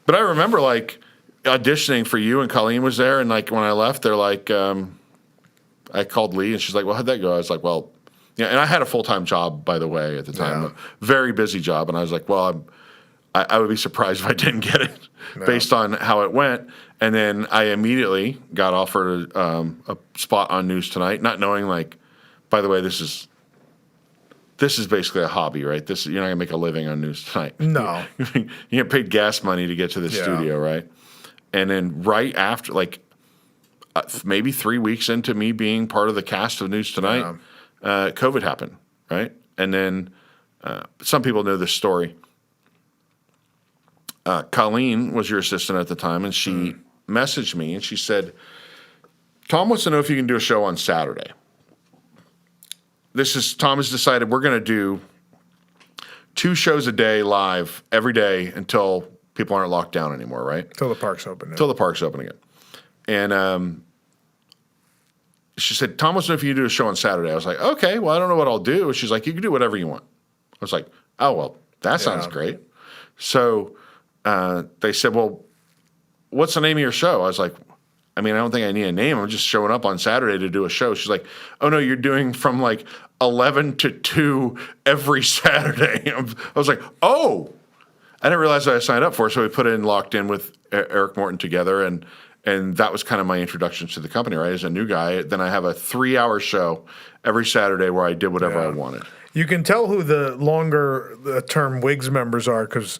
But I remember like auditioning for you, and Colleen was there, and like when I left, they're like, I called Lee, and she's like, well, how'd that go? I was like, well, and I had a full-time job, by the way, at the time, a very busy job, and I was like, well, I would be surprised if I didn't get it based on how it went. And then I immediately got offered a spot on News Tonight, not knowing like, by the way, this is basically a hobby, right? You're not gonna make a living on News Tonight. No, you get paid gas money to get to the studio, right? And then right after, like maybe 3 weeks into me being part of the cast of News Tonight, COVID happened, right? And then some people know this story. Colleen was your assistant at the time, and she messaged me, and she said, Tom wants to know if you can do a show on Saturday. Tom has decided we're going to do 2 shows a day live every day until people aren't locked down anymore, right? Until the park's open. Until the park's open again. And she said, Tom wants to know if you can do a show on Saturday. I was like, okay, well, I don't know what I'll do. She's like, you can do whatever you want. I was like, oh, well, that sounds great. So they said, well, what's the name of your show? I was like, I mean, I don't think I need a name. I'm just showing up on Saturday to do a show. She's like, oh, no, you're doing from like 11 to 2 every Saturday. I was like, oh. I didn't realize what I signed up for, so we put in Locked In with Eric Morton together, and that was kind of my introduction to the company, right? As a new guy, then I have a 3-hour show every Saturday where I did whatever I wanted. You can tell who the longer-term WIGS members are because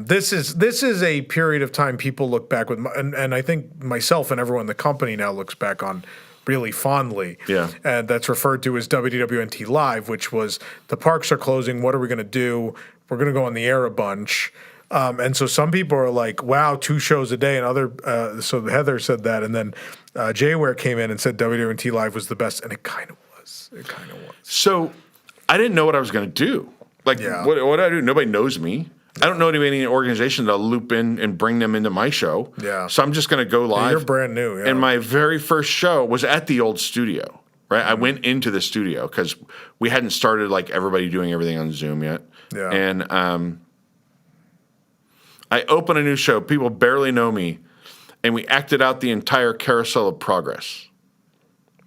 this is a period of time people look back with, and I think myself and everyone in the company now looks back on really fondly. Yeah. And that's referred to as WDWNT Live, which was the parks are closing. What are we going to do? We're going to go on the air a bunch. And so some people are like, wow, 2 shows a day. And so Heather said that. And then Jayware came in and said WDWNT Live was the best. And it kind of was. It kind of was. So I didn't know what I was going to do. Like, what do I do? Nobody knows me. I don't know any organization to loop in and bring them into my show. Yeah. So I'm just going to go live. You're brand new. Yeah. And my very first show was at the old studio, right? I went into the studio because we hadn't started like everybody doing everything on Zoom yet. Yeah. And I open a new show. People barely know me. And we acted out the entire Carousel of Progress.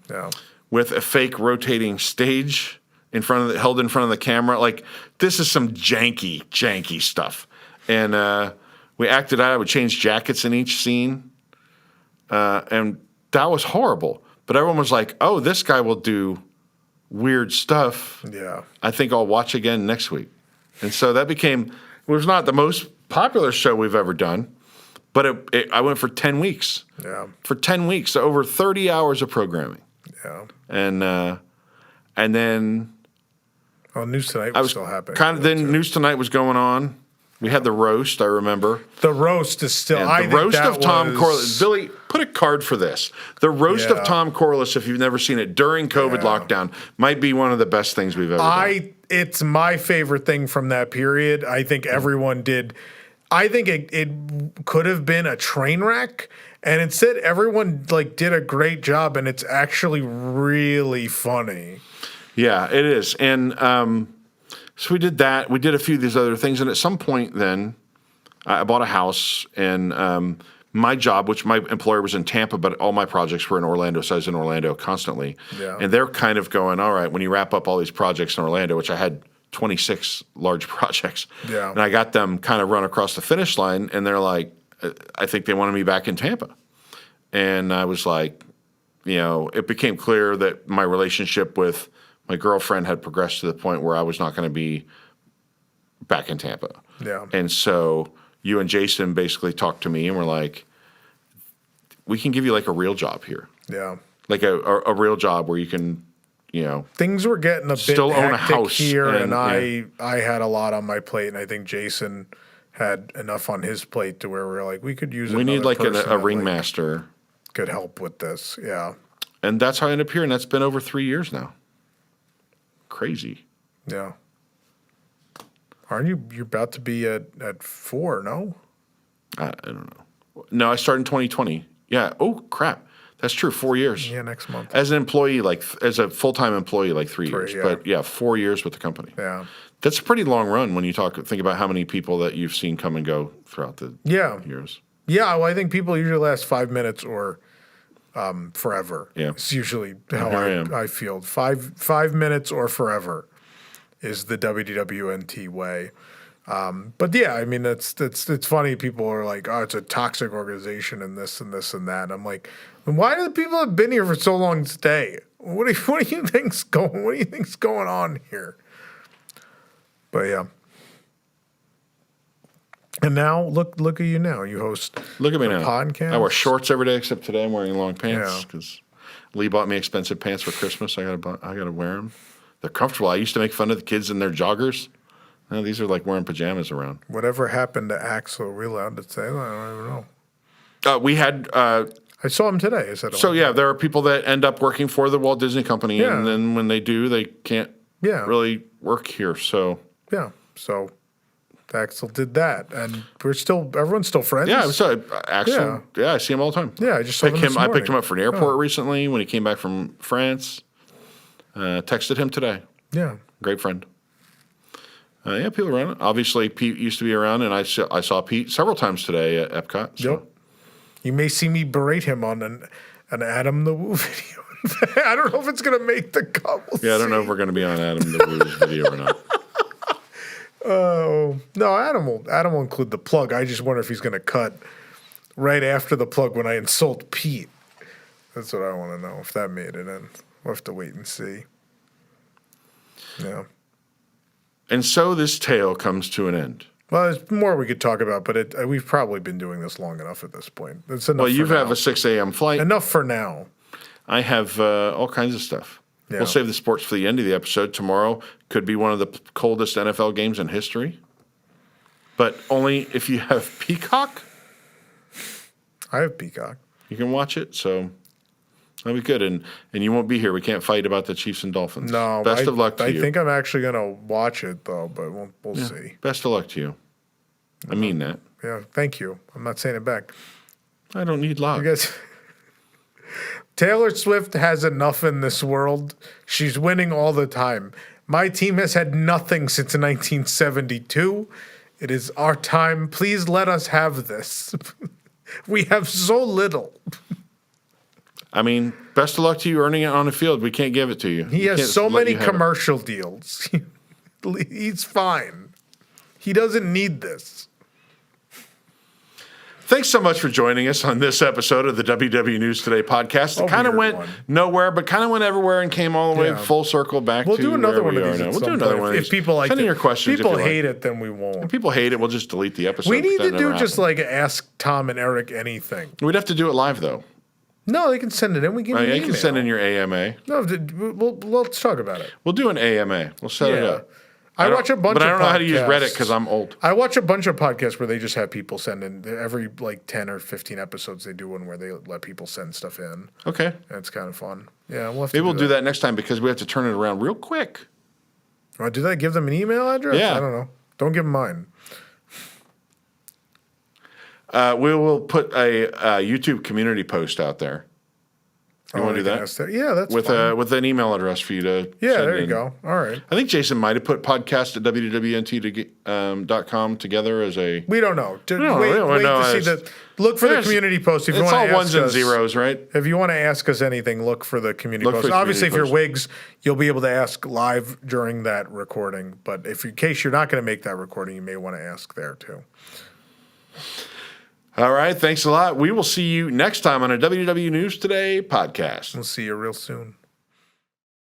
Yeah. With a fake rotating stage held in front of the camera. Like, this is some janky stuff. And we acted out. I would change jackets in each scene. And that was horrible. But everyone was like, oh, this guy will do weird stuff. Yeah. I think I'll watch again next week. And so that it was not the most popular show we've ever done. But I went for 10 weeks. Yeah. For 10 weeks, so over 30 hours of programming. Yeah. And then... Oh, News Tonight was still happening. Then News Tonight was going on. We had the roast, I remember. The roast is still... The roast of Tom Corliss. Billy, put a card for this. The roast of Tom Corliss, if you've never seen it, during COVID lockdown, might be one of the best things we've ever done. It's my favorite thing from that period. I think everyone did... I think it could have been a train wreck, and instead everyone did a great job, and it's actually really funny. Yeah, it is. And so we did that. We did a few of these other things, and at some point then I bought a house, and my job, which my employer was in Tampa, but all my projects were in Orlando, so I was in Orlando constantly. Yeah. And they're kind of going, all right, when you wrap up all these projects in Orlando, which I had 26 large projects. Yeah. And I got them kind of run across the finish line, and they're like, I think they wanted me back in Tampa. And I was like, it became clear that my relationship with my girlfriend had progressed to the point where I was not going to be back in Tampa. Yeah. And so you and Jason basically talked to me and were like, we can give you like a real job here. Yeah. Like a real job where you can, things were getting a bit still own a house here, and I had a lot on my plate, and I think Jason had enough on his plate to where we were like, we could use. We need like a ringmaster. Could help with this, yeah. And that's how I ended up here, and that's been over 3 years now. Crazy. Yeah. Aren't you? You're about to be at 4? No. I don't know. No, I started in 2020. Yeah. Oh crap. That's true. 4 years. Yeah, next month. As an employee, as a full-time employee, 3 years. Yeah. But 4 years with the company. Yeah. That's a pretty long run when you think about how many people that you've seen come and go throughout the years. Yeah, well, I think people usually last 5 minutes or forever. Yeah. It's usually how I feel. 5 minutes or forever is the WDWNT way. But yeah, I mean, it's funny. People are like, oh, it's a toxic organization and this and this and that. And I'm like, why do the people that have been here for so long stay? What do you think's going on here? But yeah. And now look at you now. You host look at me now. Podcast. I wear shorts every day except today. I'm wearing long pants because Lee bought me expensive pants for Christmas. I gotta wear them. They're comfortable. I used to make fun of the kids in their joggers. Now these are like wearing pajamas around. Whatever happened to Axel? Are we allowed to say that? I don't even know. We had. I saw him today. There are people that end up working for the Walt Disney Company, and then when they do, they can't really work here. So so Axel did that, and everyone's still friends. Yeah, so Axel. Yeah, I see him all the time. Yeah, I just saw him. I picked him up from the airport recently when he came back from France. Texted him today. Yeah, great friend. People around. Obviously, Pete used to be around, and I saw Pete several times today at Epcot. So. Yep. You may see me berate him on an Adam the Woo video. I don't know if it's going to make the cut. I don't know if we're going to be on Adam the Woo's video or not. Oh no, Adam will include the plug. I just wonder if he's going to cut right after the plug when I insult Pete. That's what I want to know, if that made it in. We'll have to wait and see. Yeah. And so this tale comes to an end. Well, there's more we could talk about, but we've probably been doing this long enough at this point. It's enough. Well, you have a 6 a.m. flight. Enough for now. I have all kinds of stuff. Yeah. We'll save the sports for the end of the episode. Tomorrow could be one of the coldest NFL games in history, but only if you have Peacock. I have Peacock. You can watch it, so that'll be good. And you won't be here. We can't fight about the Chiefs and Dolphins. No. Best of luck to you. I think I'm actually going to watch it, though, but we'll see. Best of luck to you. I mean that. Yeah, thank you. I'm not saying it back. I don't need love. You guys, Taylor Swift has enough in this world. She's winning all the time. My team has had nothing since 1972. It is our time. Please let us have this. We have so little. I mean, best of luck to you earning it on the field. We can't give it to you. He has so many commercial deals. He's fine. He doesn't need this. Thanks so much for joining us on this episode of the WDW News Today podcast. It kind of went nowhere, but kind of went everywhere and came all the way full circle back to do another where one we of these. are now. We'll do another one of these. If people like Send in your questions. People hate it, then we won't. If people hate it, we'll just delete the episode. We need to do just like Ask Tom and Eric anything. We'd have to do it live, though. No, they can send it in. We can. Yeah, you can send in your AMA. No, let's talk about it. We'll do an AMA. We'll set it up. I watch a bunch of podcasts. But I don't know how to use Reddit because I'm old. I watch a bunch of podcasts where they just have people send in every like 10 or 15 episodes. They do one where they let people send stuff in. Okay. And it's kind of fun. Yeah, we'll have to Maybe we'll do that next time because we have to turn it around real quick. Oh, do that? Give them an email address? Yeah. I don't know. Don't give them mine. We will put a YouTube community post out there. You want to do that? Yeah, that's fine. With an email address for you to Yeah, send there you in. go. All right. I think Jason might have put podcast at WDWNT.com together as a... We don't know. We Wait know. to see the... Look for the community post if you want to ask us. It's all ones and zeros, right? If you want to ask us anything, look for the community post. Obviously, if you're WIGS, you'll be able to ask live during that recording. But if in case you're not going to make that recording, you may want to ask there too. All right. Thanks a lot. We will see you next time on a WDW News Today podcast. We'll see you real soon.